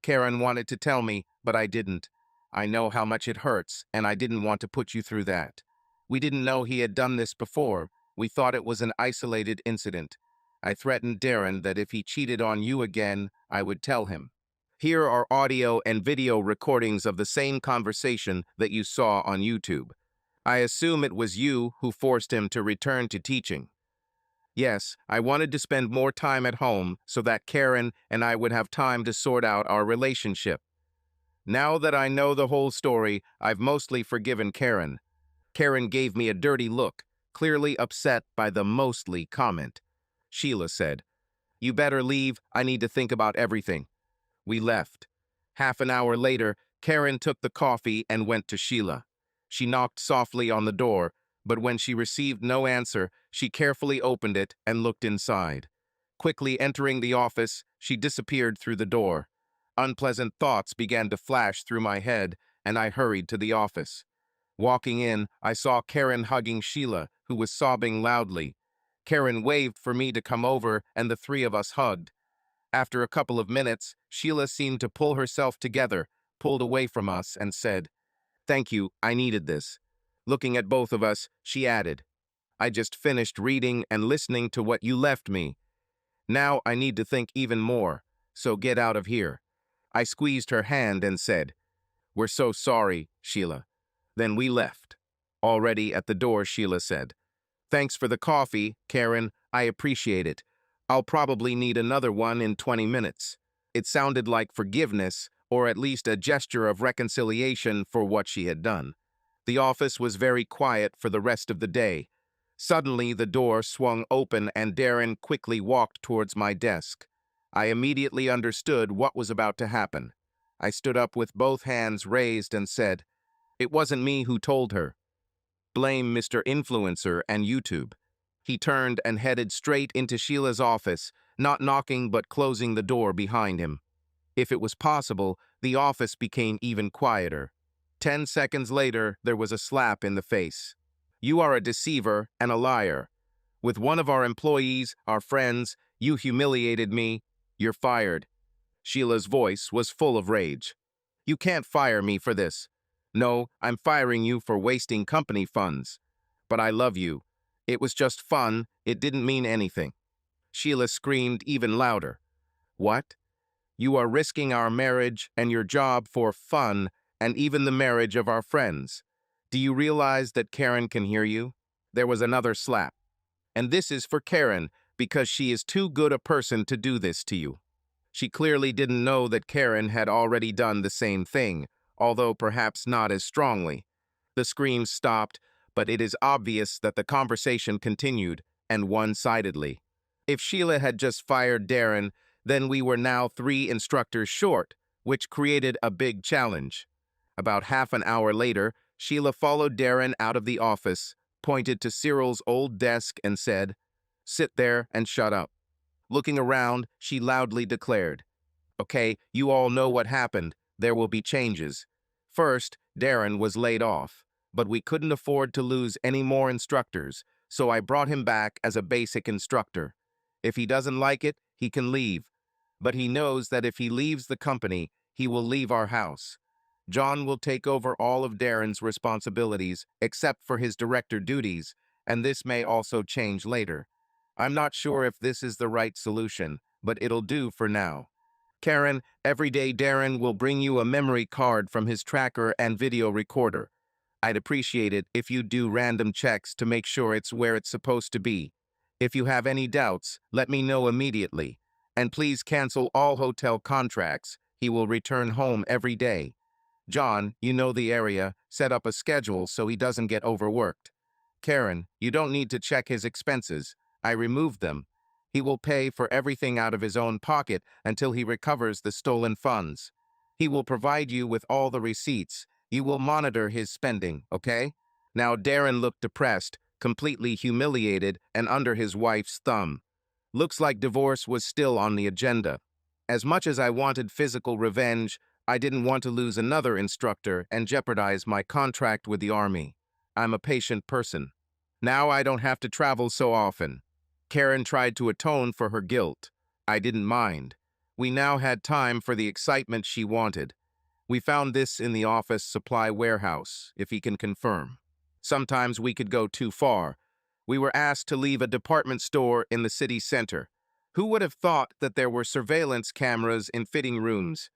A: Karen wanted to tell me, but I didn't. I know how much it hurts, and I didn't want to put you through that. We didn't know he had done this before. We thought it was an isolated incident. I threatened Darren that if he cheated on you again, I would tell him. Here are audio and video recordings of the same conversation that you saw on YouTube. I assume it was you who forced him to return to teaching. Yes, I wanted to spend more time at home so that Karen and I would have time to sort out our relationship. Now that I know the whole story, I've mostly forgiven Karen. Karen gave me a dirty look, clearly upset by the mostly comment. Sheila said, "You better leave, I need to think about everything." We left. Half an hour later, Karen took the coffee and went to Sheila. She knocked softly on the door, but when she received no answer, she carefully opened it and looked inside. Quickly entering the office, she disappeared through the door. Unpleasant thoughts began to flash through my head, and I hurried to the office. Walking in, I saw Karen hugging Sheila, who was sobbing loudly. Karen waved for me to come over, and the three of us hugged. After a couple of minutes, Sheila seemed to pull herself together, pulled away from us, and said, "Thank you, I needed this." Looking at both of us, she added, "I just finished reading and listening to what you left me. Now I need to think even more, so get out of here." I squeezed her hand and said, "We're so sorry, Sheila." Then we left. Already at the door, Sheila said, "Thanks for the coffee, Karen. I appreciate it. I'll probably need another one in 20 minutes. It sounded like forgiveness, or at least a gesture of reconciliation for what she had done. The office was very quiet for the rest of the day. Suddenly, the door swung open and Darren quickly walked towards my desk. I immediately understood what was about to happen. I stood up with both hands raised and said, "It wasn't me who told her. Blame Mr. Influencer and YouTube." He turned and headed straight into Sheila's office, not knocking but closing the door behind him. If it was possible, the office became even quieter. 10 seconds later, there was a slap in the face. "You are a deceiver and a liar. With one of our employees, our friends, you humiliated me. You're fired." Sheila's voice was full of rage. "You can't fire me for this. No, I'm firing you for wasting company funds. But I love you. It was just fun. It didn't mean anything." Sheila screamed even louder. "What? You are risking our marriage and your job for fun and even the marriage of our friends. Do you realize that Karen can hear you?" There was another slap. "And this is for Karen because she is too good a person to do this to you." She clearly didn't know that Karen had already done the same thing, although perhaps not as strongly. The screams stopped, but it is obvious that the conversation continued, and one-sidedly. If Sheila had just fired Darren, then we were now 3 instructors short, which created a big challenge. About half an hour later, Sheila followed Darren out of the office, pointed to Cyril's old desk and said, "Sit there and shut up." Looking around, she loudly declared, "Okay, you all know what happened. There will be changes. First, Darren was laid off, but we couldn't afford to lose any more instructors, so I brought him back as a basic instructor. If he doesn't like it, he can leave. But he knows that if he leaves the company, he will leave our house. John will take over all of Darren's responsibilities, except for his director duties, and this may also change later. I'm not sure if this is the right solution, but it'll do for now. Karen, every day Darren will bring you a memory card from his tracker and video recorder. I'd appreciate it if you do random checks to make sure it's where it's supposed to be. If you have any doubts, let me know immediately. And please cancel all hotel contracts. He will return home every day. John, you know the area, set up a schedule so he doesn't get overworked. Karen, you don't need to check his expenses. I removed them. He will pay for everything out of his own pocket until he recovers the stolen funds. He will provide you with all the receipts. You will monitor his spending, okay?" Now Darren looked depressed, completely humiliated, and under his wife's thumb. Looks like divorce was still on the agenda. As much as I wanted physical revenge, I didn't want to lose another instructor and jeopardize my contract with the Army. I'm a patient person. Now I don't have to travel so often. Karen tried to atone for her guilt. I didn't mind. We now had time for the excitement she wanted. We found this in the office supply warehouse, if he can confirm. Sometimes we could go too far. We were asked to leave a department store in the city center. Who would have thought that there were surveillance cameras in fitting rooms?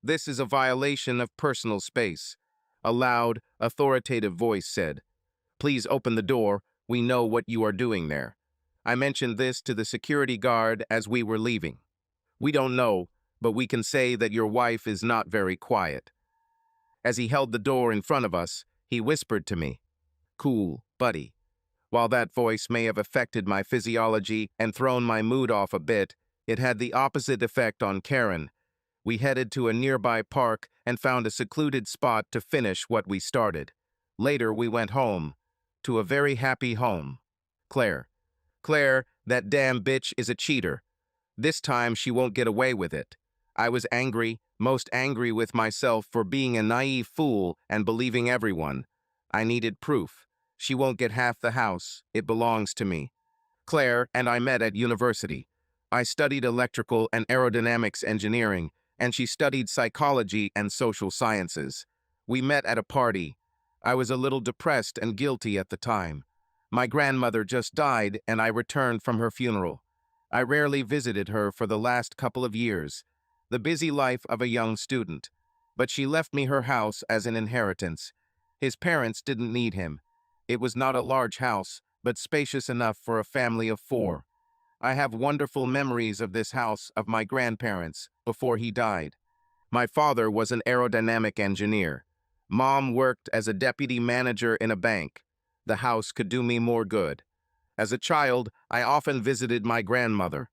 A: This is a violation of personal space. A loud, authoritative voice said, "Please open the door. We know what you are doing there." I mentioned this to the security guard as we were leaving. "We don't know, but we can say that your wife is not very quiet." As he held the door in front of us, he whispered to me, "Cool, buddy." While that voice may have affected my physiology and thrown my mood off a bit, it had the opposite effect on Karen. We headed to a nearby park and found a secluded spot to finish what we started. Later, we went home, to a very happy home. Claire. Claire, that damn bitch is a cheater. This time she won't get away with it. I was angry, most angry with myself for being a naive fool and believing everyone. I needed proof. She won't get half the house. It belongs to me. Claire and I met at university. I studied electrical and aerodynamics engineering, and she studied psychology and social sciences. We met at a party. I was a little depressed and guilty at the time. My grandmother just died, and I returned from her funeral. I rarely visited her for the last couple of years, the busy life of a young student. But she left me her house as an inheritance. His parents didn't need him. It was not a large house, but spacious enough for a family of 4. I have wonderful memories of this house of my grandparents before he died. My father was an aerodynamic engineer. Mom worked as a deputy manager in a bank. The house could do me more good. As a child, I often visited my grandmother.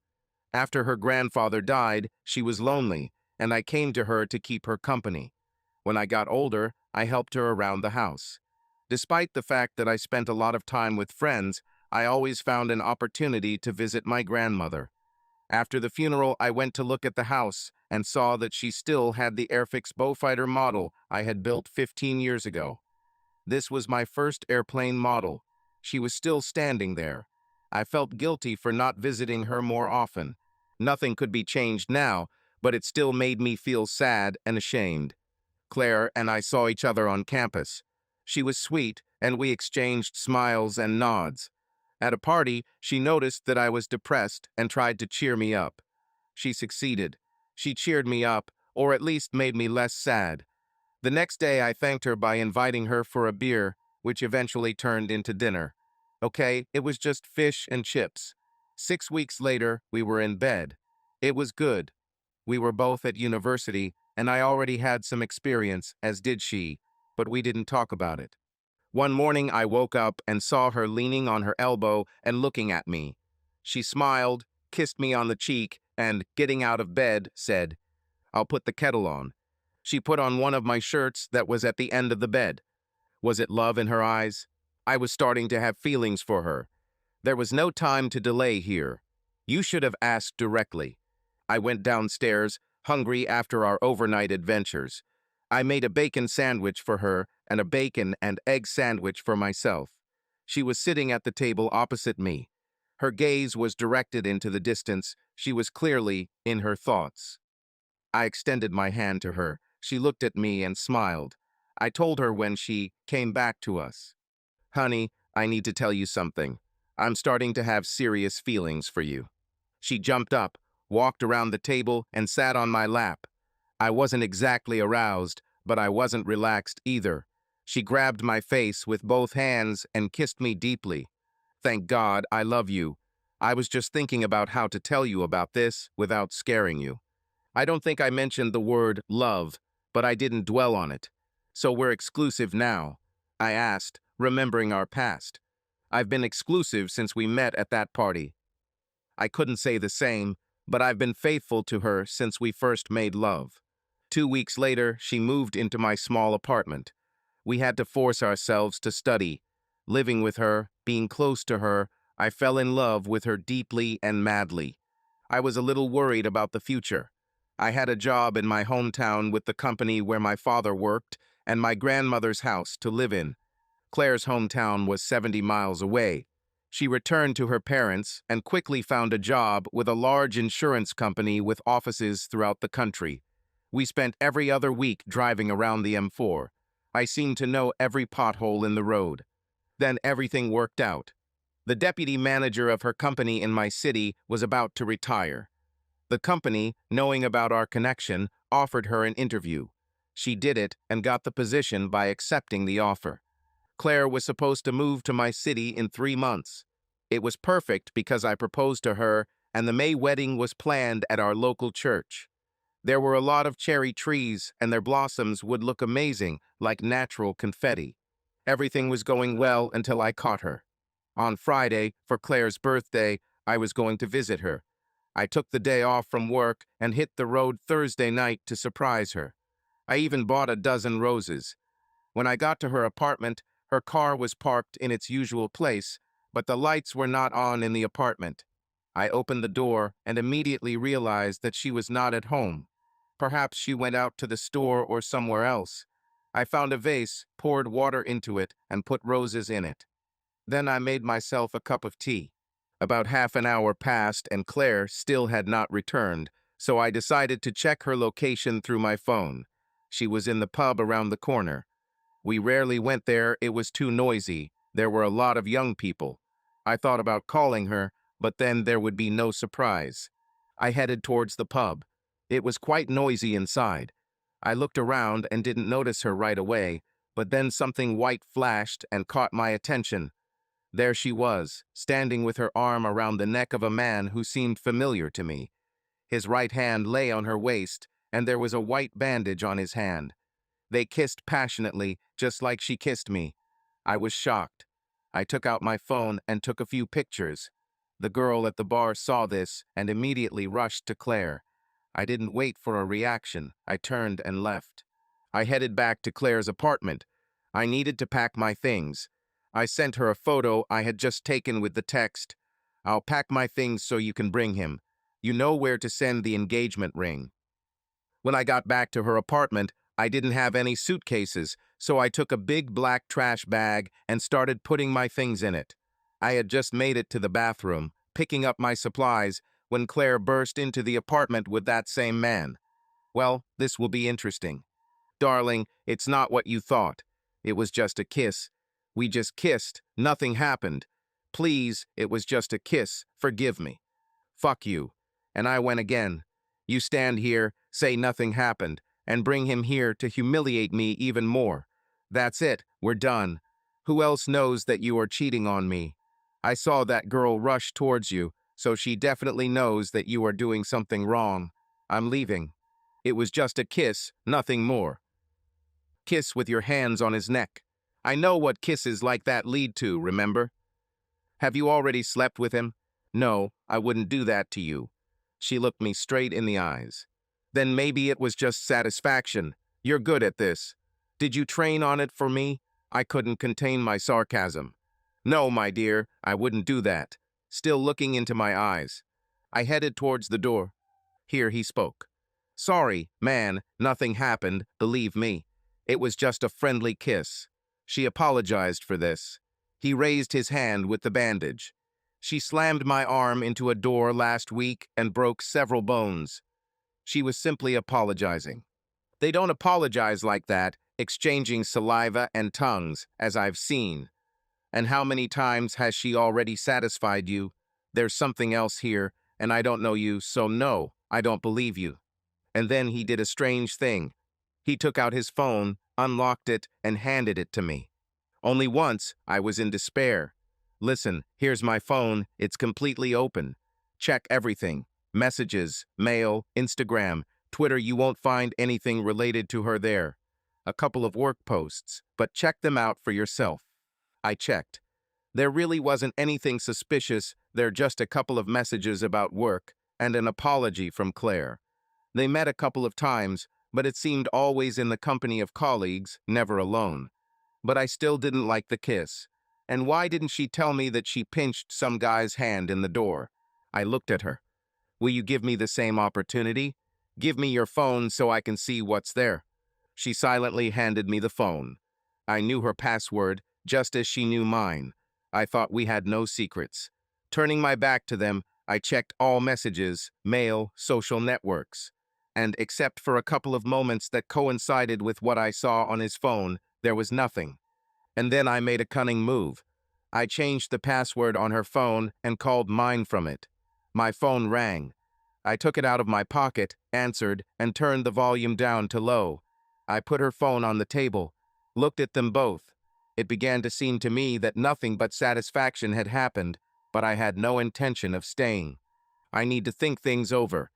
A: After her grandfather died, she was lonely, and I came to her to keep her company. When I got older, I helped her around the house. Despite the fact that I spent a lot of time with friends, I always found an opportunity to visit my grandmother. After the funeral, I went to look at the house and saw that she still had the Airfix Beaufighter model I had built 15 years ago. This was my first airplane model. She was still standing there. I felt guilty for not visiting her more often. Nothing could be changed now, but it still made me feel sad and ashamed. Claire and I saw each other on campus. She was sweet, and we exchanged smiles and nods. At a party, she noticed that I was depressed and tried to cheer me up. She succeeded. She cheered me up, or at least made me less sad. The next day, I thanked her by inviting her for a beer, which eventually turned into dinner. Okay, it was just fish and chips. 6 weeks later, we were in bed. It was good. We were both at university, and I already had some experience, as did she, but we didn't talk about it. One morning, I woke up and saw her leaning on her elbow and looking at me. She smiled, kissed me on the cheek, and, getting out of bed, said, "I'll put the kettle on." She put on one of my shirts that was at the end of the bed. Was it love in her eyes? I was starting to have feelings for her. There was no time to delay here. You should have asked directly. I went downstairs, hungry after our overnight adventures. I made a bacon sandwich for her and a bacon and egg sandwich for myself. She was sitting at the table opposite me. Her gaze was directed into the distance. She was clearly in her thoughts. I extended my hand to her. She looked at me and smiled. I told her when she came back to us, "Honey, I need to tell you something. I'm starting to have serious feelings for you." She jumped up, walked around the table, and sat on my lap. I wasn't exactly aroused, but I wasn't relaxed either. She grabbed my face with both hands and kissed me deeply. "Thank God, I love you. I was just thinking about how to tell you about this without scaring you." I don't think I mentioned the word love, but I didn't dwell on it. "So we're exclusive now?" I asked, remembering our past. "I've been exclusive since we met at that party." I couldn't say the same, but I've been faithful to her since we first made love. 2 weeks later, she moved into my small apartment. We had to force ourselves to study. Living with her, being close to her, I fell in love with her deeply and madly. I was a little worried about the future. I had a job in my hometown with the company where my father worked and my grandmother's house to live in. Claire's hometown was 70 miles away. She returned to her parents and quickly found a job with a large insurance company with offices throughout the country. We spent every other week driving around the M4. I seemed to know every pothole in the road. Then everything worked out. The deputy manager of her company in my city was about to retire. The company, knowing about our connection, offered her an interview. She did it and got the position by accepting the offer. Claire was supposed to move to my city in 3 months. It was perfect because I proposed to her and the May wedding was planned at our local church. There were a lot of cherry trees and their blossoms would look amazing, like natural confetti. Everything was going well until I caught her. On Friday, for Claire's birthday, I was going to visit her. I took the day off from work and hit the road Thursday night to surprise her. I even bought a dozen roses. When I got to her apartment, her car was parked in its usual place, but the lights were not on in the apartment. I opened the door and immediately realized that she was not at home. Perhaps she went out to the store or somewhere else. I found a vase, poured water into it, and put roses in it. Then I made myself a cup of tea. About half an hour passed and Claire still had not returned, so I decided to check her location through my phone. She was in the pub around the corner. We rarely went there, it was too noisy. There were a lot of young people. I thought about calling her, but then there would be no surprise. I headed towards the pub. It was quite noisy inside. I looked around and didn't notice her right away, but then something white flashed and caught my attention. There she was, standing with her arm around the neck of a man who seemed familiar to me. His right hand lay on her waist, and there was a white bandage on his hand. They kissed passionately, just like she kissed me. I was shocked. I took out my phone and took a few pictures. The girl at the bar saw this and immediately rushed to Claire. I didn't wait for a reaction. I turned and left. I headed back to Claire's apartment. I needed to pack my things. I sent her a photo I had just taken with the text, "I'll pack my things so you can bring him. You know where to send the engagement ring." When I got back to her apartment, I didn't have any suitcases, so I took a big black trash bag and started putting my things in it. I had just made it to the bathroom, picking up my supplies, when Claire burst into the apartment with that same man. Well, this will be interesting. Darling, it's not what you thought. It was just a kiss. We just kissed. Nothing happened. Please, it was just a kiss. Forgive me. Fuck you. And I went again. You stand here, say nothing happened, and bring him here to humiliate me even more. That's it. We're done. Who else knows that you are cheating on me? I saw that girl rush towards you, so she definitely knows that you are doing something wrong. I'm leaving. It was just a kiss, nothing more. Kiss with your hands on his neck. I know what kisses like that lead to, remember? Have you already slept with him? No, I wouldn't do that to you. She looked me straight in the eyes. Then maybe it was just satisfaction. You're good at this. Did you train on it for me? I couldn't contain my sarcasm. No, my dear, I wouldn't do that. Still looking into my eyes. I headed towards the door. Here he spoke. Sorry, man, nothing happened, believe me. It was just a friendly kiss. She apologized for this. He raised his hand with the bandage. She slammed my arm into a door last week and broke several bones. She was simply apologizing. They don't apologize like that, exchanging saliva and tongues, as I've seen. And how many times has she already satisfied you? There's something else here, and I don't know you, so no, I don't believe you. And then he did a strange thing. He took out his phone, unlocked it, and handed it to me. Only once, I was in despair. Listen, here's my phone, it's completely open. Check everything. Messages, mail, Instagram, Twitter, you won't find anything related to her there. A couple of work posts, but check them out for yourself. I checked. There really wasn't anything suspicious, there just a couple of messages about work, and an apology from Claire. They met a couple of times, but it seemed always in the company of colleagues, never alone. But I still didn't like the kiss. And why didn't she tell me that she pinched some guy's hand in the door? I looked at her. Will you give me the same opportunity? Give me your phone so I can see what's there. She silently handed me the phone. I knew her password, just as she knew mine. I thought we had no secrets. Turning my back to them, I checked all messages, mail, social networks. And except for a couple of moments that coincided with what I saw on his phone, there was nothing. And then I made a cunning move. I changed the password on her phone and called mine from it. My phone rang. I took it out of my pocket, answered, and turned the volume down to low. I put her phone on the table, looked at them both. It began to seem to me that nothing but satisfaction had happened, but I had no intention of staying. I need to think things over.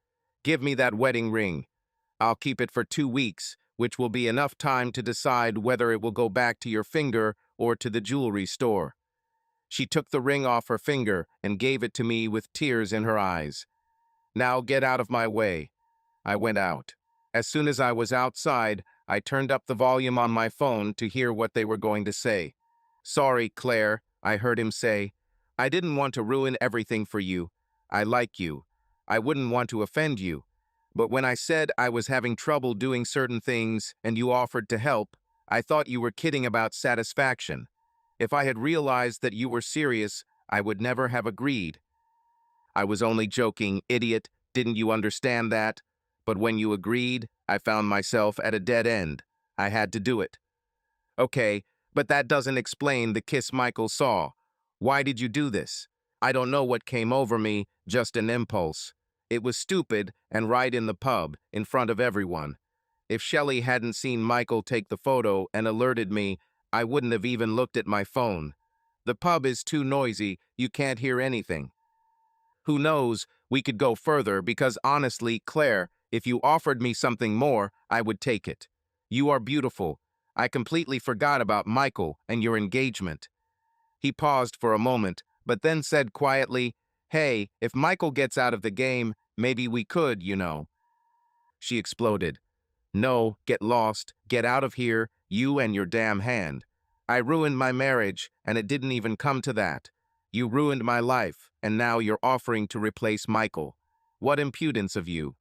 A: Give me that wedding ring. I'll keep it for 2 weeks, which will be enough time to decide whether it will go back to your finger or to the jewelry store. She took the ring off her finger and gave it to me with tears in her eyes. Now get out of my way. I went out. As soon as I was outside, I turned up the volume on my phone to hear what they were going to say. "Sorry, Claire," I heard him say. "I didn't want to ruin everything for you. I like you. I wouldn't want to offend you. But when I said I was having trouble doing certain things and you offered to help, I thought you were kidding about satisfaction. If I had realized that you were serious, I would never have agreed. I was only joking, idiot. Didn't you understand that? But when you agreed, I found myself at a dead end. I had to do it." "Okay, but that doesn't explain the kiss Michael saw. Why did you do this?" "I don't know what came over me, just an impulse. It was stupid and right in the pub, in front of everyone. If Shelley hadn't seen Michael take the photo and alerted me, I wouldn't have even looked at my phone. The pub is too noisy, you can't hear anything. Who knows, we could go further because honestly, Claire, if you offered me something more, I would take it. You are beautiful. I completely forgot about Michael and your engagement." He paused for a moment, but then said quietly, "Hey, if Michael gets out of the game, maybe we could, you know." She exploded. "No, get lost, get out of here, you and your damn hand. I ruined my marriage, and it didn't even come to that. You ruined my life, and now you're offering to replace Michael. What impudence of you.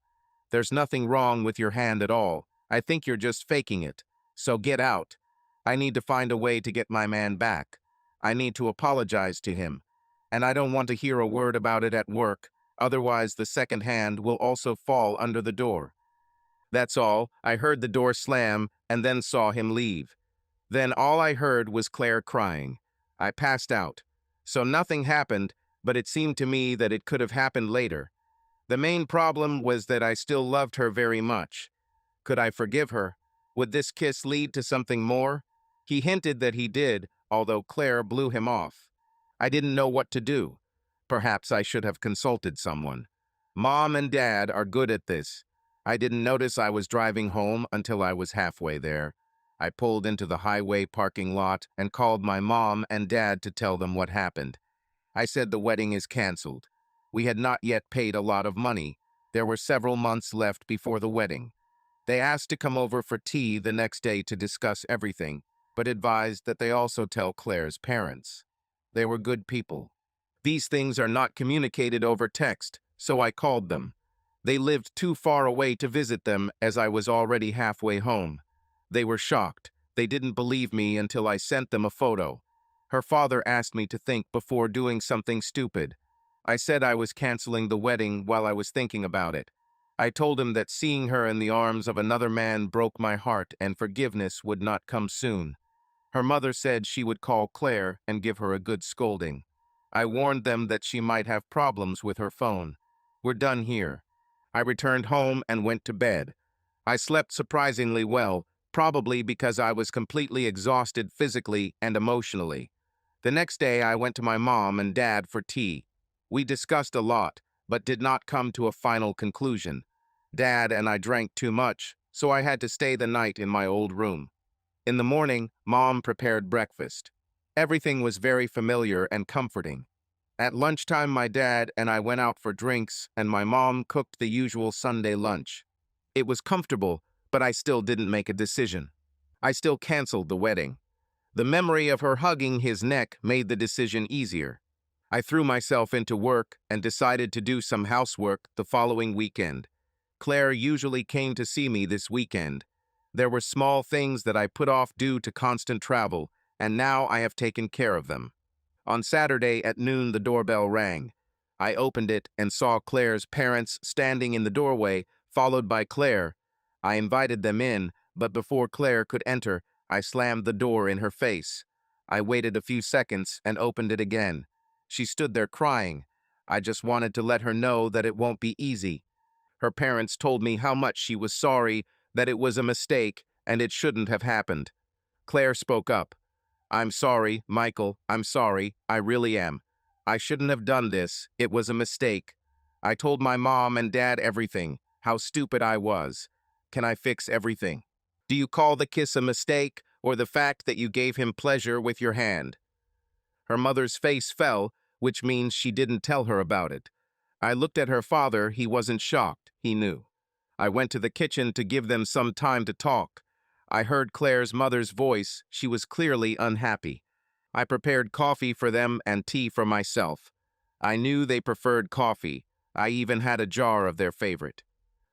A: There's nothing wrong with your hand at all. I think you're just faking it. So get out. I need to find a way to get my man back. I need to apologize to him. And I don't want to hear a word about it at work, otherwise the second hand will also fall under the door." That's all. I heard the door slam and then saw him leave. Then all I heard was Claire crying. I passed out. So nothing happened, but it seemed to me that it could have happened later. The main problem was that I still loved her very much. Could I forgive her? Would this kiss lead to something more? He hinted that he did, although Claire blew him off. I didn't know what to do. Perhaps I should have consulted someone. Mom and Dad are good at this. I didn't notice I was driving home until I was halfway there. I pulled into the highway parking lot and called my mom and dad to tell them what happened. I said the wedding is canceled. We had not yet paid a lot of money. There were several months left before the wedding. They asked to come over for tea the next day to discuss everything, but advised that they also tell Claire's parents. They were good people. These things are not communicated over text, so I called them. They lived too far away to visit them as I was already halfway home. They were shocked. They didn't believe me until I sent them a photo. Her father asked me to think before doing something stupid. I said I was canceling the wedding while I was thinking about it. I told him that seeing her in the arms of another man broke my heart and forgiveness would not come soon. Her mother said she would call Claire and give her a good scolding. I warned them that she might have problems with her phone. We're done here. I returned home and went to bed. I slept surprisingly well, probably because I was completely exhausted physically and emotionally. The next day, I went to my mom and dad for tea. We discussed a lot, but did not come to a final conclusion. Dad and I drank too much, so I had to stay the night in my old room. In the morning, Mom prepared breakfast. Everything was very familiar and comforting. At lunchtime, my dad and I went out for drinks, and my mom cooked the usual Sunday lunch. It was comfortable, but I still didn't make a decision. I still canceled the wedding. The memory of her hugging his neck made the decision easier. I threw myself into work and decided to do some housework the following weekend. Claire usually came to see me this weekend. There were small things that I put off due to constant travel, and now I have taken care of them. On Saturday at noon, the doorbell rang. I opened it and saw Claire's parents standing in the doorway, followed by Claire. I invited them in, but before Claire could enter, I slammed the door in her face. I waited a few seconds and opened it again. She stood there crying. I just wanted to let her know that it won't be easy. Her parents told me how much she was sorry, that it was a mistake, and it shouldn't have happened. Claire spoke up. "I'm sorry, Michael, I'm sorry, I really am. I shouldn't have done this, it was a mistake. I told my mom and dad everything, how stupid I was. Can I fix everything? Do you call the kiss a mistake, or the fact that you gave him pleasure with your hand?" Her mother's face fell, which means she didn't tell her about it. I looked at her father, he wasn't shocked, he knew. I went to the kitchen to give them some time to talk. I heard Claire's mother's voice, she was clearly unhappy. I prepared coffee for them and tea for myself. I knew they preferred coffee. I even had a jar of their favorite.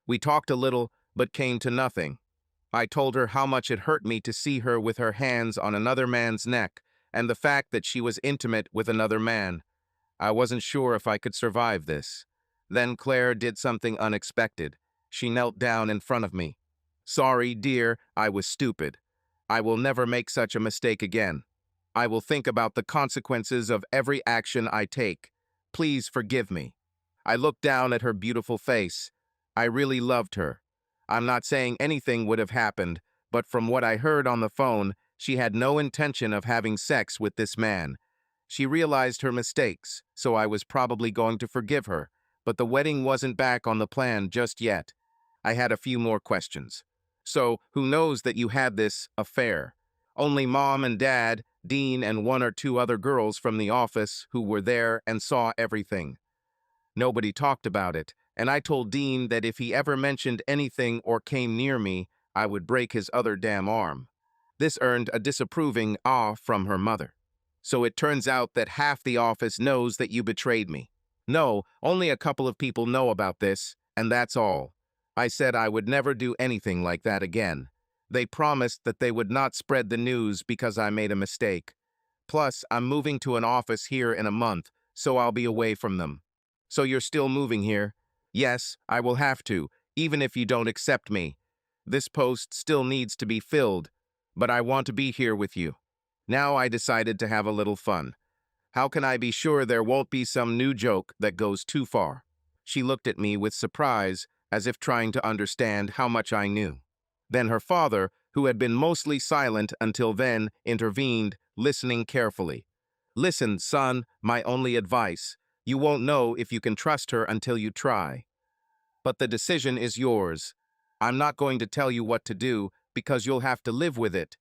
A: We talked a little, but came to nothing. I told her how much it hurt me to see her with her hands on another man's neck, and the fact that she was intimate with another man. I wasn't sure if I could survive this. Then Claire did something unexpected. She knelt down in front of me. "Sorry, dear, I was stupid. I will never make such a mistake again. I will think about the consequences of every action I take. Please forgive me." I looked down at her beautiful face. I really loved her. I'm not saying anything would have happened, but from what I heard on the phone, she had no intention of having sex with this man. She realized her mistakes, so I was probably going to forgive her, but the wedding wasn't back on the plan just yet. I had a few more questions. "So, who knows that you had this affair?" "Only Mom and Dad, Dean, and one or two other girls from the office who were there and saw everything. Nobody talked about it, and I told Dean that if he ever mentioned anything or came near me, I would break his other damn arm." This earned a disapproving "ah" from her mother. "So it turns out that half the office knows that you betrayed me." "No, only a couple of people know about this, and that's all." I said I would never do anything like that again. They promised that they would not spread the news because I made a mistake. Plus, I'm moving to an office here in a month, so I'll be away from them. "So you're still moving here?" "Yes, I will have to, even if you don't accept me. This post still needs to be filled, but I want to be here with you." Now I decided to have a little fun. "How can I be sure there won't be some new joke that goes too far?" She looked at me with surprise, as if trying to understand how much I knew. Then her father, who had been mostly silent until then, intervened, listening carefully. "Listen, son, my only advice. You won't know if you can trust her until you try. But the decision is yours. I'm not going to tell you what to do because you'll have to live with it.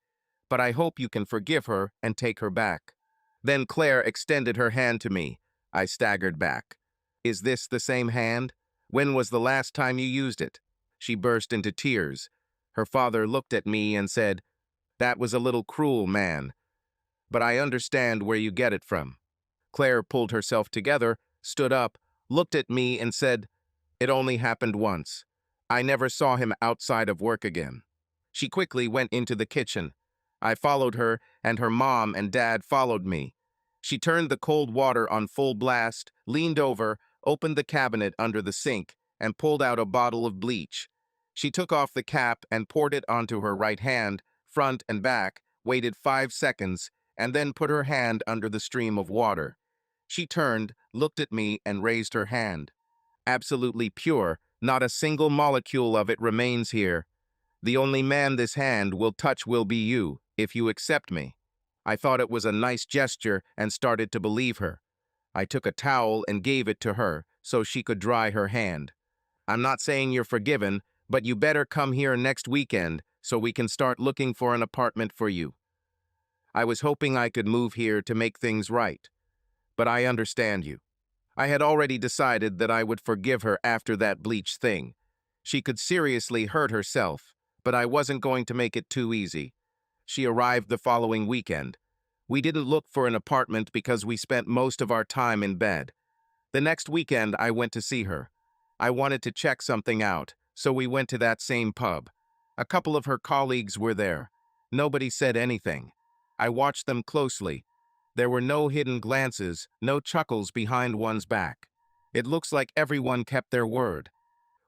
A: But I hope you can forgive her and take her back." Then Claire extended her hand to me. I staggered back. "Is this the same hand? When was the last time you used it?" She burst into tears. Her father looked at me and said, "That was a little cruel, man. But I understand where you get it from." Claire pulled herself together, stood up, looked at me and said, "It only happened once. I never saw him outside of work again." She quickly went into the kitchen. I followed her, and her mom and dad followed me. She turned the cold water on full blast, leaned over, opened the cabinet under the sink, and pulled out a bottle of bleach. She took off the cap and poured it onto her right hand, front and back, waited 5 seconds, and then put her hand under the stream of water. She turned, looked at me, and raised her hand. "Absolutely pure, not a single molecule of it remains here. The only man this hand will touch will be you, if you accept me." I thought it was a nice gesture and started to believe her. I took a towel and gave it to her so she could dry her hand. "I'm not saying you're forgiven, but you better come here next weekend so we can start looking for an apartment for you." I was hoping I could move here to make things right, but I understand you. I had already decided that I would forgive her after that bleach thing. She could seriously hurt herself, but I wasn't going to make it too easy. She arrived the following weekend. We didn't look for an apartment because we spent most of our time in bed. The next weekend, I went to see her. I wanted to check something out, so we went to that same pub. A couple of her colleagues were there. Nobody said anything. I watched them closely. There were no hidden glances, no chuckles behind one's back. It looks like everyone kept their word.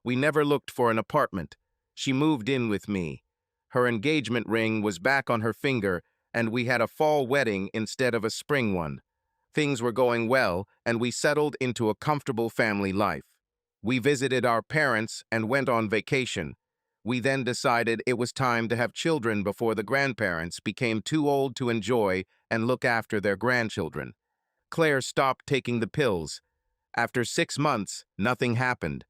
A: We never looked for an apartment. She moved in with me. Her engagement ring was back on her finger, and we had a fall wedding instead of a spring one. Things were going well, and we settled into a comfortable family life. We visited our parents and went on vacation. We then decided it was time to have children before the grandparents became too old to enjoy and look after their grandchildren. Claire stopped taking the pills. After 6 months, nothing happened.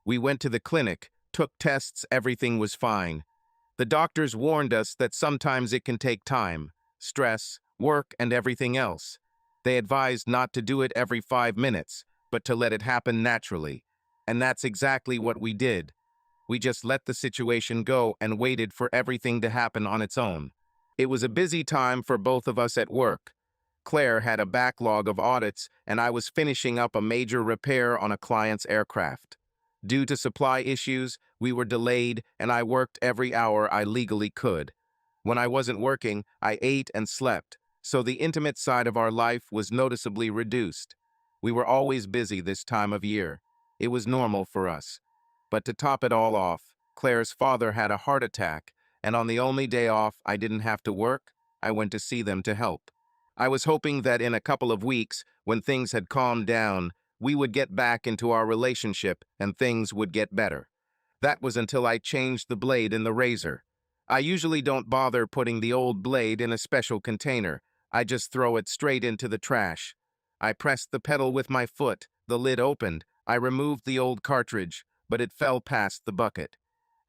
A: We went to the clinic, took tests, everything was fine. The doctors warned us that sometimes it can take time, stress, work, and everything else. They advised not to do it every 5 minutes, but to let it happen naturally. And that's exactly what we did. We just let the situation go and waited for everything to happen on its own. It was a busy time for both of us at work. Claire had a backlog of audits, and I was finishing up a major repair on a client's aircraft. Due to supply issues, we were delayed, and I worked every hour I legally could. When I wasn't working, I ate and slept, so the intimate side of our life was noticeably reduced. We were always busy this time of year. It was normal for us. But to top it all off, Claire's father had a heart attack, and on the only day off I didn't have to work, I went to see them to help. I was hoping that in a couple of weeks, when things had calmed down, we would get back into our relationship and things would get better. That was until I changed the blade in the razor. I usually don't bother putting the old blade in a special container. I just throw it straight into the trash. I pressed the pedal with my foot, the lid opened, I removed the old cartridge, but it fell past the bucket.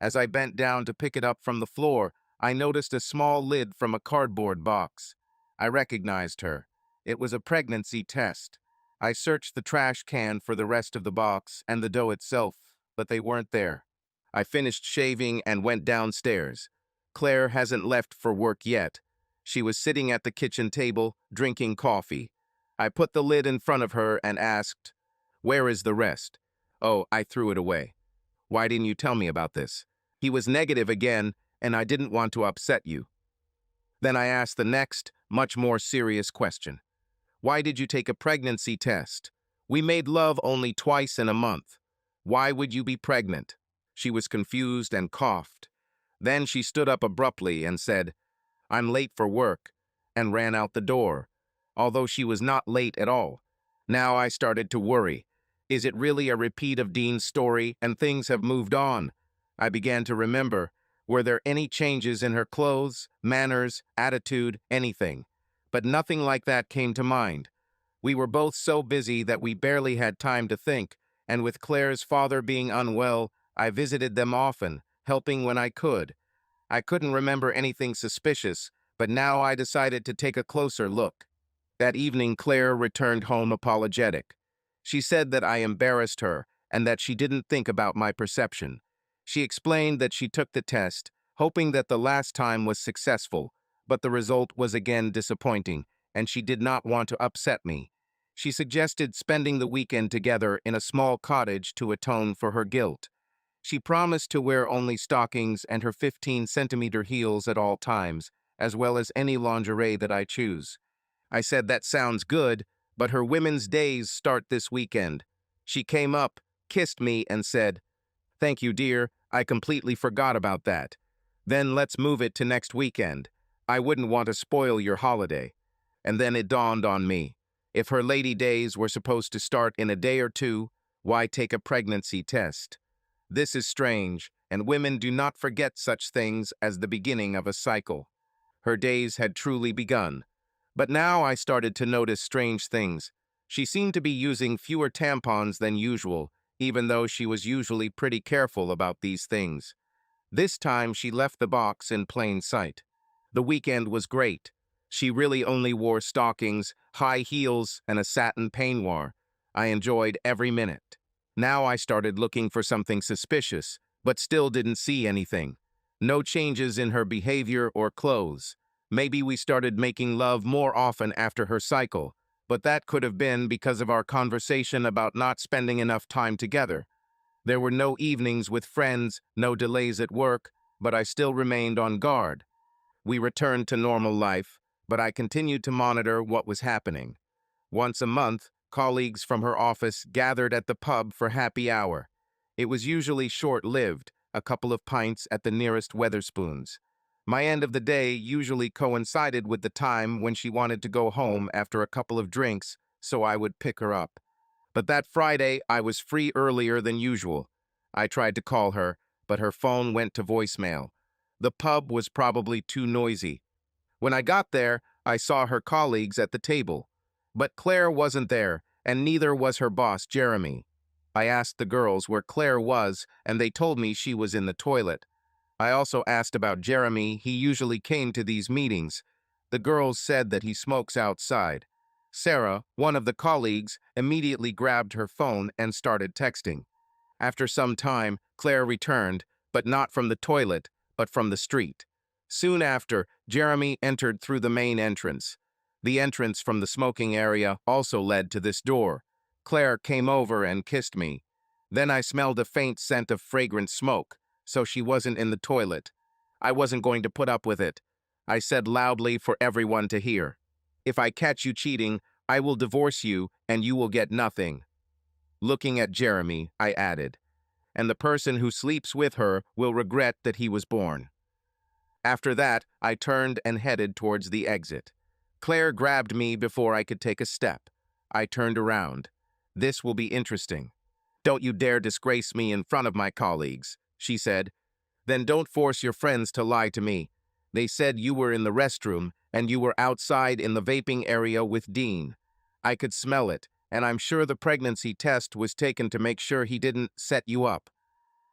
A: As I bent down to pick it up from the floor, I noticed a small lid from a cardboard box. I recognized her. It was a pregnancy test. I searched the trash can for the rest of the box and the dough itself, but they weren't there. I finished shaving and went downstairs. Claire hasn't left for work yet. She was sitting at the kitchen table, drinking coffee. I put the lid in front of her and asked, "Where is the rest?" "Oh, I threw it away." "Why didn't you tell me about this?" He was negative again, and I didn't want to upset you. Then I asked the next, much more serious question. "Why did you take a pregnancy test? We made love only twice in a month. Why would you be pregnant?" She was confused and coughed. Then she stood up abruptly and said, "I'm late for work," and ran out the door, although she was not late at all. Now I started to worry. Is it really a repeat of Dean's story and things have moved on? I began to remember, were there any changes in her clothes, manners, attitude, anything? But nothing like that came to mind. We were both so busy that we barely had time to think, and with Claire's father being unwell, I visited them often, helping when I could. I couldn't remember anything suspicious, but now I decided to take a closer look. That evening, Claire returned home apologetic. She said that I embarrassed her and that she didn't think about my perception. She explained that she took the test, hoping that the last time was successful, but the result was again disappointing, and she did not want to upset me. She suggested spending the weekend together in a small cottage to atone for her guilt. She promised to wear only stockings and her 15-centimeter heels at all times, as well as any lingerie that I choose. I said that sounds good, but her women's days start this weekend. She came up, kissed me, and said, "Thank you, dear, I completely forgot about that. Then let's move it to next weekend. I wouldn't want to spoil your holiday." And then it dawned on me. If her lady days were supposed to start in a day or two, why take a pregnancy test? This is strange, and women do not forget such things as the beginning of a cycle. Her days had truly begun. But now I started to notice strange things. She seemed to be using fewer tampons than usual, even though she was usually pretty careful about these things. This time she left the box in plain sight. The weekend was great. She really only wore stockings, high heels, and a satin peignoir. I enjoyed every minute. Now I started looking for something suspicious, but still didn't see anything. No changes in her behavior or clothes. Maybe we started making love more often after her cycle, but that could have been because of our conversation about not spending enough time together. There were no evenings with friends, no delays at work, but I still remained on guard. We returned to normal life, but I continued to monitor what was happening. Once a month, colleagues from her office gathered at the pub for happy hour. It was usually short-lived, a couple of pints at the nearest Weatherspoons. My end of the day usually coincided with the time when she wanted to go home after a couple of drinks, so I would pick her up. But that Friday, I was free earlier than usual. I tried to call her, but her phone went to voicemail. The pub was probably too noisy. When I got there, I saw her colleagues at the table. But Claire wasn't there, and neither was her boss, Jeremy. I asked the girls where Claire was, and they told me she was in the toilet. I also asked about Jeremy. He usually came to these meetings. The girls said that he smokes outside. Sarah, one of the colleagues, immediately grabbed her phone and started texting. After some time, Claire returned, but not from the toilet, but from the street. Soon after, Jeremy entered through the main entrance. The entrance from the smoking area also led to this door. Claire came over and kissed me. Then I smelled a faint scent of fragrant smoke, so she wasn't in the toilet. I wasn't going to put up with it. I said loudly for everyone to hear. If I catch you cheating, I will divorce you and you will get nothing. Looking at Jeremy, I added, and the person who sleeps with her will regret that he was born. After that, I turned and headed towards the exit. Claire grabbed me before I could take a step. I turned around. This will be interesting. Don't you dare disgrace me in front of my colleagues, she said. Then don't force your friends to lie to me. They said you were in the restroom and you were outside in the vaping area with Dean. I could smell it, and I'm sure the pregnancy test was taken to make sure he didn't set you up.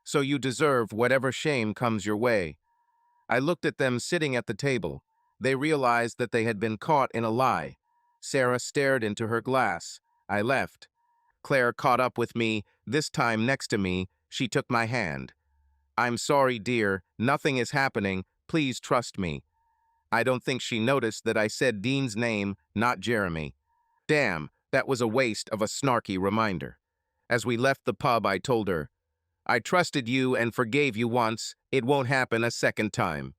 A: So you deserve whatever shame comes your way. I looked at them sitting at the table. They realized that they had been caught in a lie. Sarah stared into her glass. I left. Claire caught up with me, this time next to me. She took my hand. I'm sorry, dear. Nothing is happening. Please trust me. I don't think she noticed that I said Dean's name, not Jeremy. Damn, that was a waste of a snarky reminder. As we left the pub, I told her, I trusted you and forgave you once. It won't happen a second time.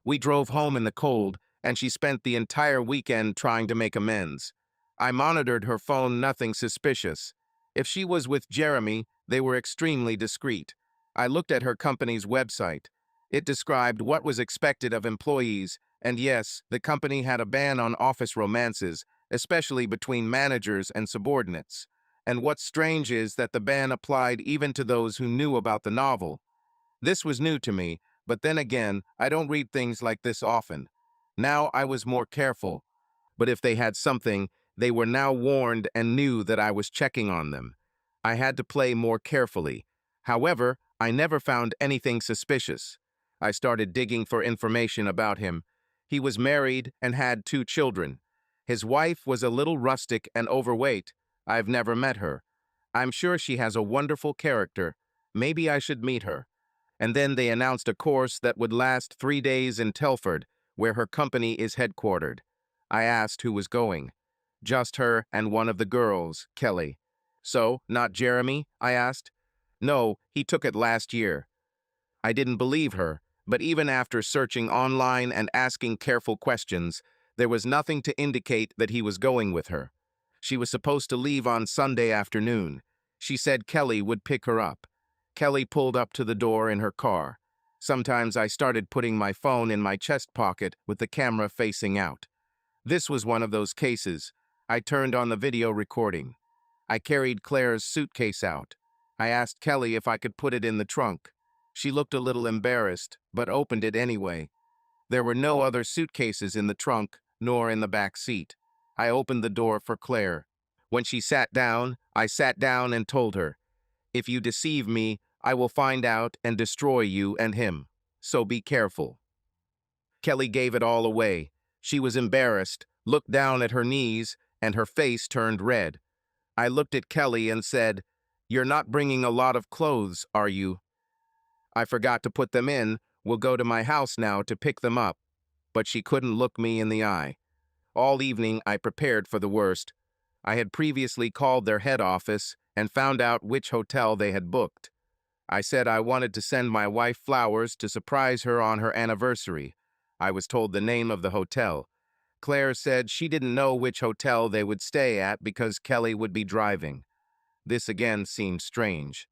A: We drove home in the cold, and she spent the entire weekend trying to make amends. I monitored her phone, nothing suspicious. If she was with Jeremy, they were extremely discreet. I looked at her company's website. It described what was expected of employees, and yes, the company had a ban on office romances, especially between managers and subordinates. And what's strange is that the ban applied even to those who knew about the novel. This was new to me, but then again, I don't read things like this often. Now I was more careful. But if they had something, they were now warned and knew that I was checking on them. I had to play more carefully. However, I never found anything suspicious. I started digging for information about him. He was married and had 2 children. His wife was a little rustic and overweight. I've never met her. I'm sure she has a wonderful character. Maybe I should meet her. And then they announced a course that would last 3 days in Telford, where her company is headquartered. I asked who was going. Just her and one of the girls, Kelly. So, not Jeremy? I asked. No, he took it last year. I didn't believe her, but even after searching online and asking careful questions, there was nothing to indicate that he was going with her. She was supposed to leave on Sunday afternoon. She said Kelly would pick her up. Kelly pulled up to the door in her car. Sometimes I started putting my phone in my chest pocket with the camera facing out. This was one of those cases. I turned on the video recording. I carried Claire's suitcase out. I asked Kelly if I could put it in the trunk. She looked a little embarrassed, but opened it anyway. There were no other suitcases in the trunk, nor in the back seat. I opened the door for Claire. When she sat down, I sat down and told her, if you deceive me, I will find out and destroy you and him. So be careful. Kelly gave it all away. She was embarrassed, looked down at her knees, and her face turned red. I looked at Kelly and said, you're not bringing a lot of clothes, are you? I forgot to put them in. We'll go to my house now to pick them up. But she couldn't look me in the eye. All evening, I prepared for the worst. I had previously called their head office and found out which hotel they had booked. I said I wanted to send my wife flowers to surprise her on her anniversary. I was told the name of the hotel. Claire said she didn't know which hotel they would stay at because Kelly would be driving. This again seemed strange.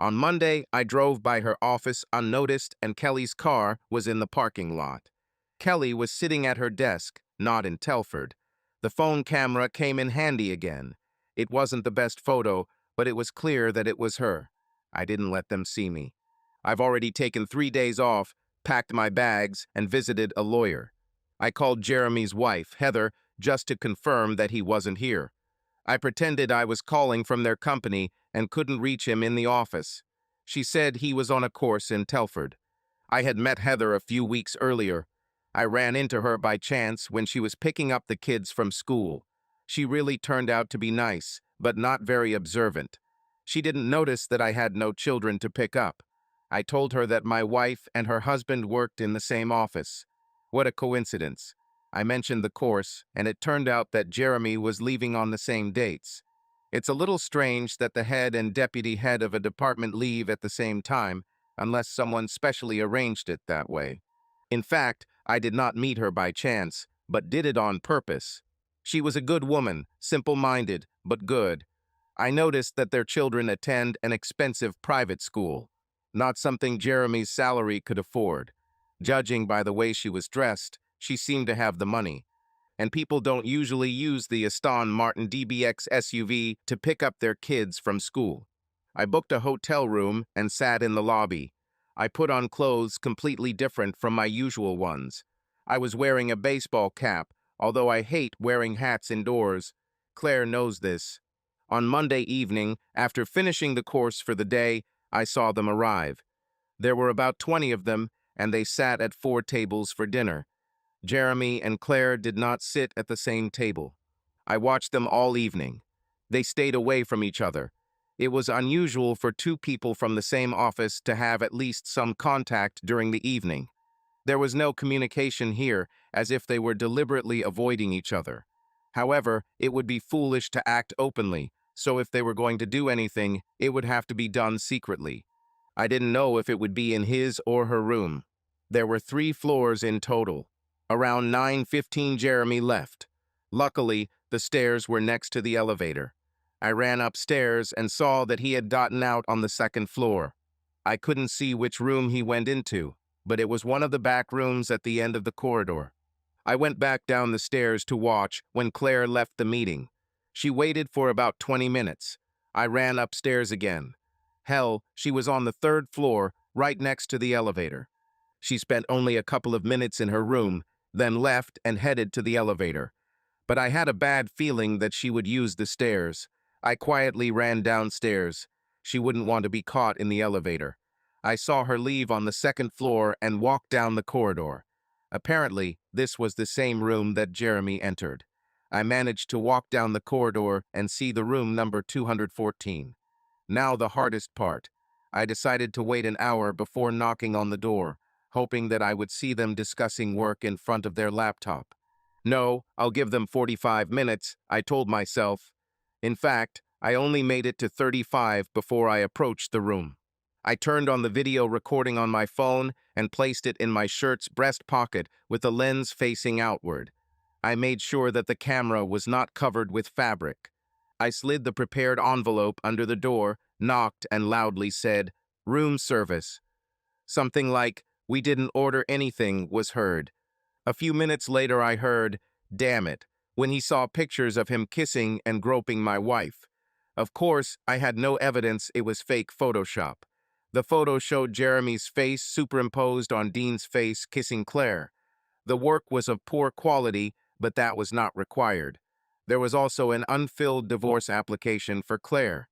A: On Monday, I drove by her office unnoticed and Kelly's car was in the parking lot. Kelly was sitting at her desk, not in Telford. The phone camera came in handy again. It wasn't the best photo, but it was clear that it was her. I didn't let them see me. I've already taken 3 days off, packed my bags, and visited a lawyer. I called Jeremy's wife, Heather, just to confirm that he wasn't here. I pretended I was calling from their company and couldn't reach him in the office. She said he was on a course in Telford. I had met Heather a few weeks earlier. I ran into her by chance when she was picking up the kids from school. She really turned out to be nice, but not very observant. She didn't notice that I had no children to pick up. I told her that my wife and her husband worked in the same office. What a coincidence. I mentioned the course, and it turned out that Jeremy was leaving on the same dates. It's a little strange that the head and deputy head of a department leave at the same time, unless someone specially arranged it that way. In fact, I did not meet her by chance, but did it on purpose. She was a good woman, simple-minded, but good. I noticed that their children attend an expensive private school, not something Jeremy's salary could afford. Judging by the way she was dressed, she seemed to have the money. And people don't usually use the Aston Martin DBX SUV to pick up their kids from school. I booked a hotel room and sat in the lobby. I put on clothes completely different from my usual ones. I was wearing a baseball cap, although I hate wearing hats indoors. Claire knows this. On Monday evening, after finishing the course for the day, I saw them arrive. There were about 20 of them, and they sat at 4 tables for dinner. Jeremy and Claire did not sit at the same table. I watched them all evening. They stayed away from each other. It was unusual for 2 people from the same office to have at least some contact during the evening. There was no communication here, as if they were deliberately avoiding each other. However, it would be foolish to act openly, so if they were going to do anything, it would have to be done secretly. I didn't know if it would be in his or her room. There were 3 floors in total. Around 9:15, Jeremy left. Luckily, the stairs were next to the elevator. I ran upstairs and saw that he had gotten out on the 2nd floor. I couldn't see which room he went into, but it was one of the back rooms at the end of the corridor. I went back down the stairs to watch when Claire left the meeting. She waited for about 20 minutes. I ran upstairs again. Hell, she was on the 3rd floor, right next to the elevator. She spent only a couple of minutes in her room, then left and headed to the elevator. But I had a bad feeling that she would use the stairs. I quietly ran downstairs. She wouldn't want to be caught in the elevator. I saw her leave on the 2nd floor and walk down the corridor. Apparently, this was the same room that Jeremy entered. I managed to walk down the corridor and see the room number 214. Now the hardest part. I decided to wait an hour before knocking on the door, hoping that I would see them discussing work in front of their laptop. No, I'll give them 45 minutes, I told myself. In fact, I only made it to 35 before I approached the room. I turned on the video recording on my phone and placed it in my shirt's breast pocket with the lens facing outward. I made sure that the camera was not covered with fabric. I slid the prepared envelope under the door, knocked, and loudly said, "Room service." Something like, "We didn't order anything," was heard. A few minutes later I heard, "Damn it," when he saw pictures of him kissing and groping my wife. Of course, I had no evidence it was fake Photoshop. The photo showed Jeremy's face superimposed on Dean's face kissing Claire. The work was of poor quality, but that was not required. There was also an unfilled divorce application for Claire.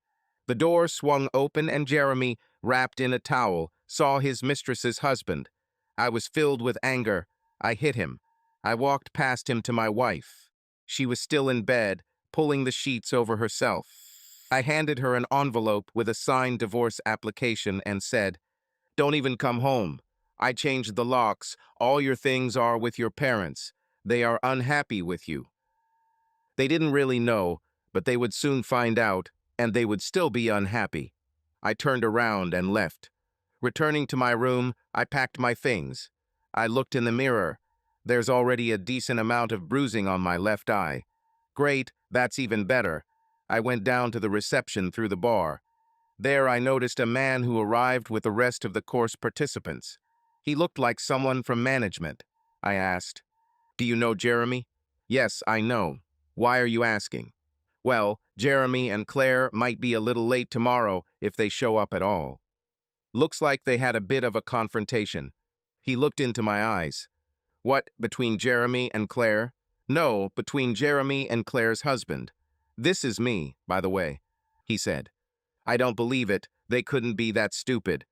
A: The door swung open and Jeremy, wrapped in a towel, saw his mistress's husband. I was filled with anger. I hit him. I walked past him to my wife. She was still in bed, pulling the sheets over herself. I handed her an envelope with a signed divorce application and said, "Don't even come home. I changed the locks. All your things are with your parents. They are unhappy with you." They didn't really know, but they would soon find out, and they would still be unhappy. I turned around and left. Returning to my room, I packed my things. I looked in the mirror. There's already a decent amount of bruising on my left eye. Great, that's even better. I went down to the reception through the bar. There I noticed a man who arrived with the rest of the course participants. He looked like someone from management. I asked, "Do you know Jeremy?" "Yes, I know. Why are you asking?" "Well, Jeremy and Claire might be a little late tomorrow if they show up at all." Looks like they had a bit of a confrontation. He looked into my eyes. "What, between Jeremy and Claire?" "No, between Jeremy and Claire's husband. This is me, by the way," he said. "I don't believe it. They couldn't be that stupid."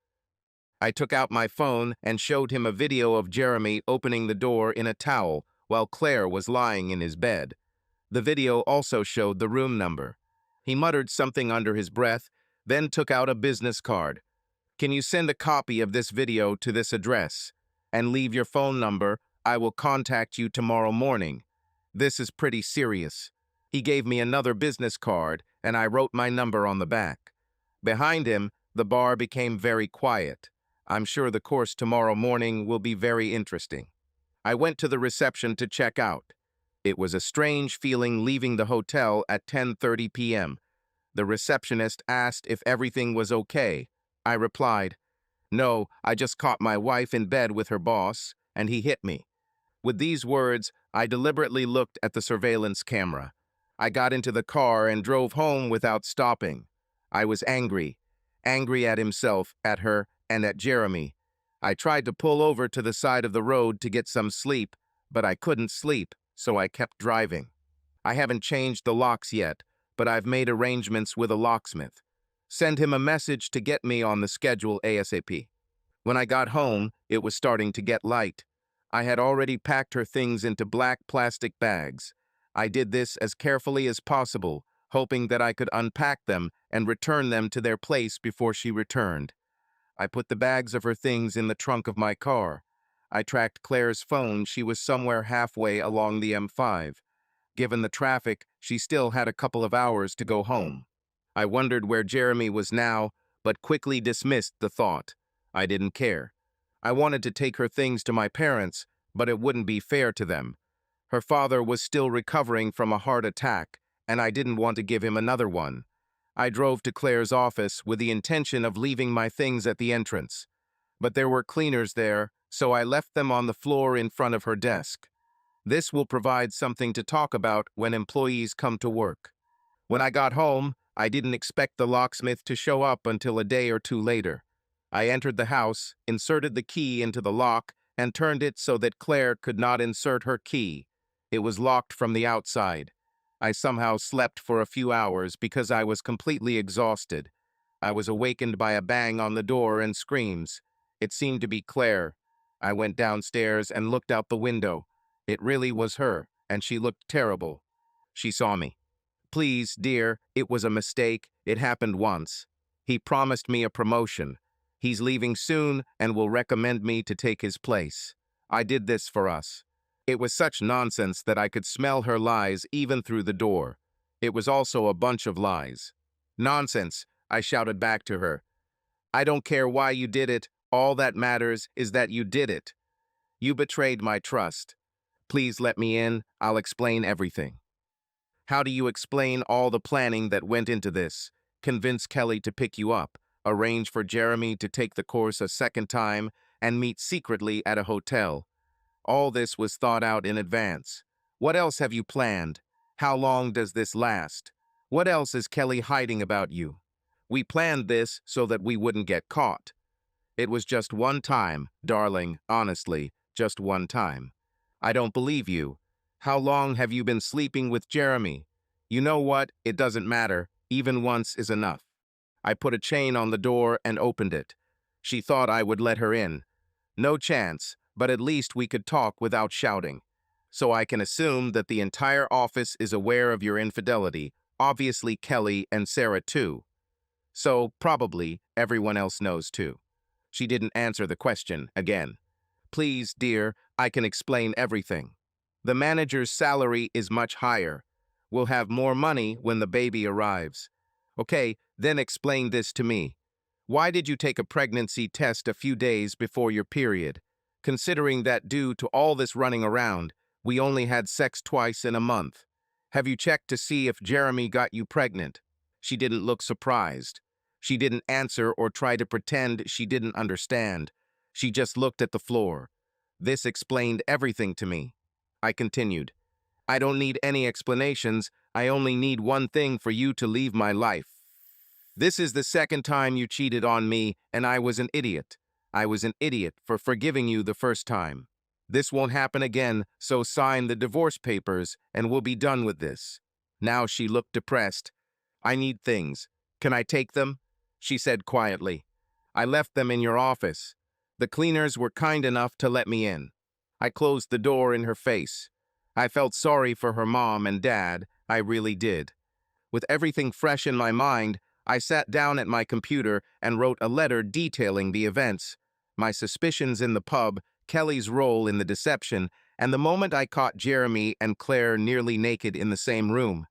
A: I took out my phone and showed him a video of Jeremy opening the door in a towel while Claire was lying in his bed. The video also showed the room number. He muttered something under his breath, then took out a business card. "Can you send a copy of this video to this address? And leave your phone number. I will contact you tomorrow morning. This is pretty serious." He gave me another business card, and I wrote my number on the back. Behind him, the bar became very quiet. I'm sure the course tomorrow morning will be very interesting. I went to the reception to check out. It was a strange feeling leaving the hotel at 10:30 p.m. The receptionist asked if everything was okay. I replied, "No, I just caught my wife in bed with her boss, and he hit me." With these words, I deliberately looked at the surveillance camera. I got into the car and drove home without stopping. I was angry at himself, at her, and at Jeremy. I tried to pull over to the side of the road to get some sleep, but I couldn't sleep, so I kept driving. I haven't changed the locks yet, but I've made arrangements with a locksmith. Send him a message to get me on the schedule ASAP. When I got home, it was starting to get light. I had already packed her things into black plastic bags. I did this as carefully as possible, hoping that I could unpack them and return them to their place before she returned. I put the bags of her things in the trunk of my car. I tracked Claire's phone. She was somewhere halfway along the M5. Given the traffic, she still had a couple of hours to go home. I wondered where Jeremy was now, but quickly dismissed the thought. I didn't care. I wanted to take her things to my parents, but it wouldn't be fair to them. Her father was still recovering from a heart attack, and I didn't want to give him another one. I drove to Claire's office with the intention of leaving my things at the entrance. But there were cleaners there, so I left them on the floor in front of her desk. This will provide something to talk about when employees come to work. When I got home, I didn't expect the locksmith to show up until a day or two later. I entered the house, inserted the key into the lock, and turned it so that Claire could not insert her key. It was locked from the outside. I somehow slept for a few hours because I was completely exhausted. I was awakened by a bang on the door and screams. It seemed to be Claire. I went downstairs and looked out the window. It really was her, and she looked terrible. She saw me. "Please, dear, it was a mistake. It happened once. He promised me a promotion. He's leaving soon and will recommend me to take his place. I did this for us." It was such nonsense that I could smell her lies even through the door. It was also a bunch of lies. "Nonsense," I shouted back to her. "I don't care why you did it. All that matters is that you did it. You betrayed my trust. Please let me in. I'll explain everything." "How do you explain all the planning that went into this? Convince Kelly to pick you up, arrange for Jeremy to take the course a second time, and meet secretly at a hotel. All this was thought out in advance. What else have you planned? How long does this last? What else is Kelly hiding about you? We planned this so that we wouldn't get caught. It was just one time, darling, honestly, just one time. I don't believe you. How long have you been sleeping with Jeremy? You know what? It doesn't matter. Even once is enough." I put a chain on the door and opened it. She thought I would let her in. No chance, but at least we could talk without shouting. "So I can assume that the entire office is aware of your infidelity, obviously Kelly and Sarah too. So probably everyone else knows too." She didn't answer the question again. "Please, dear, I can explain everything. The manager's salary is much higher. We'll have more money when the baby arrives." "Okay, then explain this to me. Why did you take a pregnancy test a few days before your period, considering that due to all this running around, we only had sex twice in a month? Have you checked to see if Jeremy got you pregnant?" She didn't look surprised. She didn't answer or try to pretend she didn't understand. She just looked at the floor. This explained everything to me. I continued. I don't need any explanations. I only need one thing: for you to leave my life. This is the second time you cheated on me, and I was an idiot. I was an idiot for forgiving you the first time. This won't happen again, so sign the divorce papers and we'll be done with this. Now she looked depressed. I need things. Can I take them? She said quietly. I left them in your office. The cleaners were kind enough to let me in. I closed the door in her face. I felt sorry for her mom and dad. I really did. With everything fresh in my mind, I sat down at my computer and wrote a letter detailing the events, my suspicions in the pub, Kelly's role in the deception, and the moment I caught Jeremy and Claire nearly naked in the same room.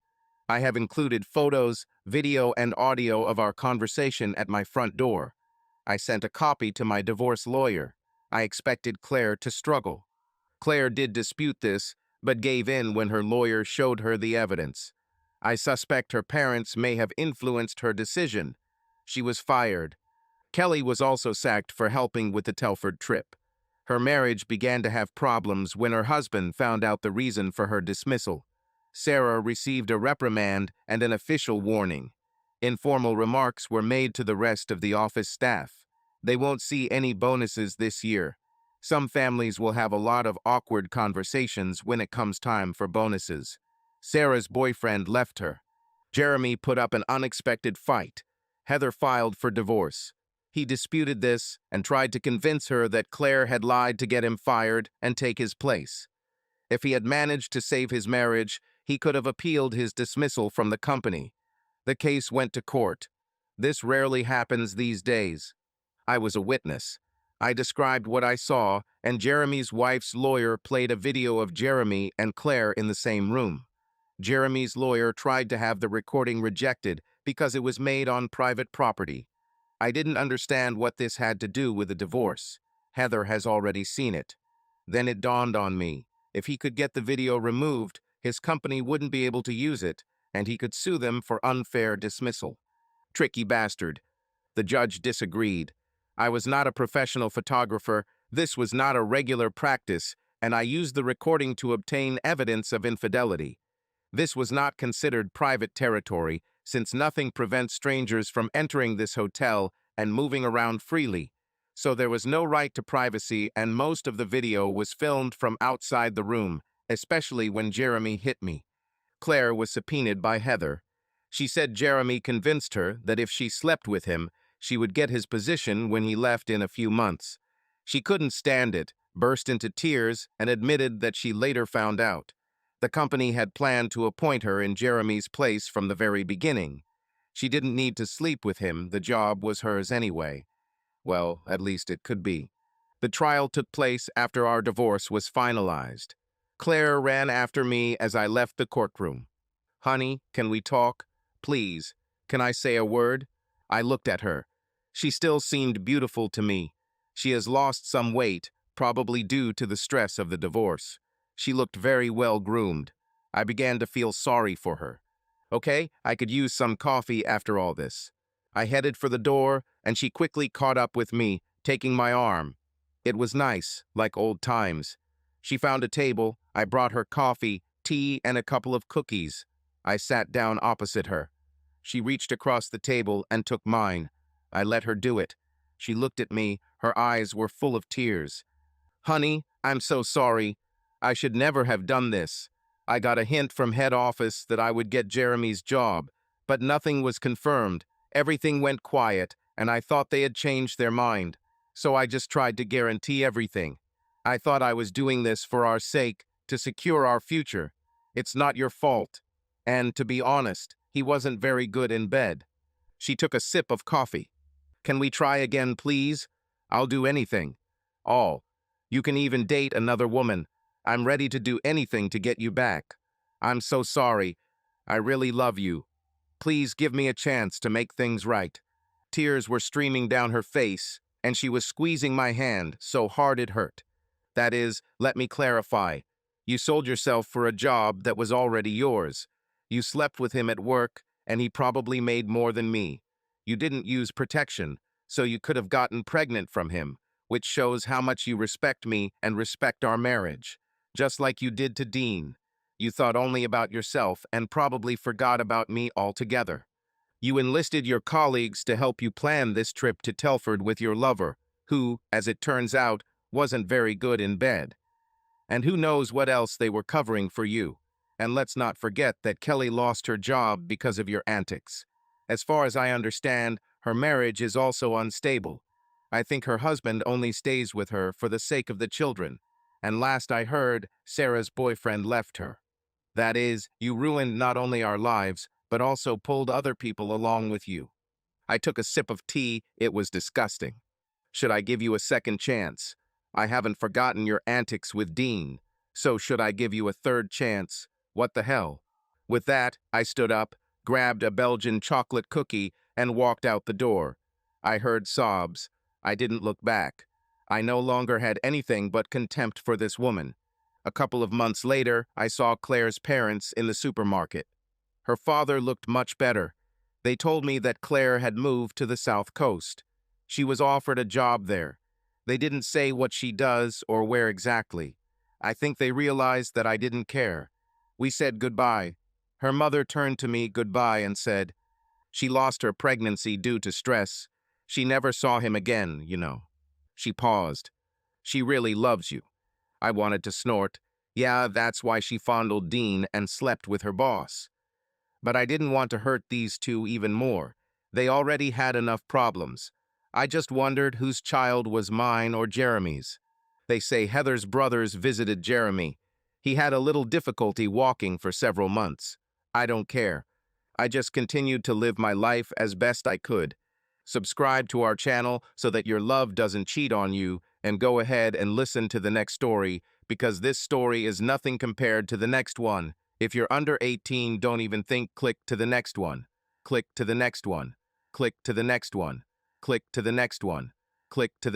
A: I have included photos, video, and audio of our conversation at my front door. I sent a copy to my divorce lawyer. I expected Claire to struggle. Claire did dispute this, but gave in when her lawyer showed her the evidence. I suspect her parents may have influenced her decision. She was fired. Kelly was also sacked for helping with the Telford trip. Her marriage began to have problems when her husband found out the reason for her dismissal. Sarah received a reprimand and an official warning. Informal remarks were made to the rest of the office staff. They won't see any bonuses this year. Some families will have a lot of awkward conversations when it comes time for bonuses. Sarah's boyfriend left her. Jeremy put up an unexpected fight. Heather filed for divorce. He disputed this and tried to convince her that Claire had lied to get him fired and take his place. If he had managed to save his marriage, he could have appealed his dismissal from the company. The case went to court. This rarely happens these days. I was a witness. I described what I saw, and Jeremy's wife's lawyer played a video of Jeremy and Claire in the same room. Jeremy's lawyer tried to have the recording rejected because it was made on private property. I didn't understand what this had to do with a divorce. Heather has already seen it. Then it dawned on me. If he could get the video removed, his company wouldn't be able to use it, and he could sue them for unfair dismissal. Tricky bastard. The judge disagreed. I was not a professional photographer. This was not a regular practice, and I used the recording to obtain evidence of infidelity. This was not considered private territory, since nothing prevents strangers from entering this hotel and moving around freely. So there was no right to privacy, and most of the video was filmed from outside the room, especially when Jeremy hit me. Claire was subpoenaed by Heather. She said Jeremy convinced her that if she slept with him, she would get his position when he left in a few months. She couldn't stand it, burst into tears, and admitted that she later found out. The company had planned to appoint her in Jeremy's place from the very beginning. She didn't need to sleep with him, the job was hers anyway. Well, at least it could be. The trial took place after our divorce was finalized. Claire ran after me as I left the courtroom. Honey, can we talk? Please, can I say a word? I looked at her. She still seemed beautiful to me. She has lost some weight, probably due to the stress of the divorce. She looked very well groomed. I began to feel sorry for her. Okay, I could use some coffee after all this. I headed for the door, and she quickly caught up with me, taking my arm. It was nice, like old times. She found a table. I brought her coffee, tea, and a couple of cookies. I sat down opposite her. She reached across the table and took mine. I let her do it. She looked at me. Her eyes were full of tears. Honey, I'm so sorry. I should never have done this. I got a hint from head office that I would get Jeremy's job, but nothing was confirmed. Everything went quiet, and I thought they had changed their mind. So I just tried to guarantee everything. I thought I was doing this for our sake, to secure our future. It's not your fault. And to be honest, he wasn't very good in bed. She took a sip of coffee. Can we try again, please? I'll do anything. All. You can even date another woman. I'm ready to do anything to get you back. I'm so sorry. I really love you. Please give me a chance to make things right. Tears were streaming down her face, and she was squeezing my hand so hard it hurt. That is, let me clarify. You sold yourself for a job that was already yours. You slept with him at work, and he probably made more than me. You didn't use protection, so you could have gotten pregnant from him, which shows how much you respect me and respect our marriage. Just like you did to Dean. You thought only about yourself and probably forgot about me altogether. You enlisted your colleagues to help you plan this trip to Telford with your lover, who, as it turns out, wasn't very good in bed. And who knows what else they were covering for you. And let's not forget that Kelly lost her job because of your antics. As far as I understand, her marriage is also unstable. I think her husband only stays with her for the sake of the children. And last I heard, Sarah's boyfriend left her. That is, you ruined not only our lives, but also pulled other people along with you. I took a sip of tea. It was disgusting. Should I give you a second chance? I haven't forgotten your antics with Dean. So should I give you a third chance? What the hell? With that, I stood up, grabbed a Belgian chocolate cookie, and walked out the door. I heard sobs. I didn't look back. I no longer had anything but contempt for this woman. A couple of months later, I saw Claire's parents in the supermarket. Her father looked much better. They told me that Claire had moved to the South Coast. She was offered a job there. They didn't say what she does or where exactly. I think they realized that I didn't care. We said goodbye. Her mother turned to me goodbye and said, she lost her pregnancy due to stress. She never saw him again, you know. She paused. She really loves you. I wanted to snort. Yeah, that's why she fondled Dean and slept with her boss. But I didn't want to hurt these two even more. They already had enough problems. I just wondered whose child was mine or Jeremy's. They say Heather's brothers visited Jeremy. He had a little difficulty walking for several months. I don't care. I just continued to live my life as best I could. Subscribe to our channel so that your love doesn't cheat on you, and go ahead and listen to the next story, because this story is nothing compared to the next one. If you're under 18, don't even think. Click to the next one. Click to the next one. Click to the next one. Click to the next one. Click to the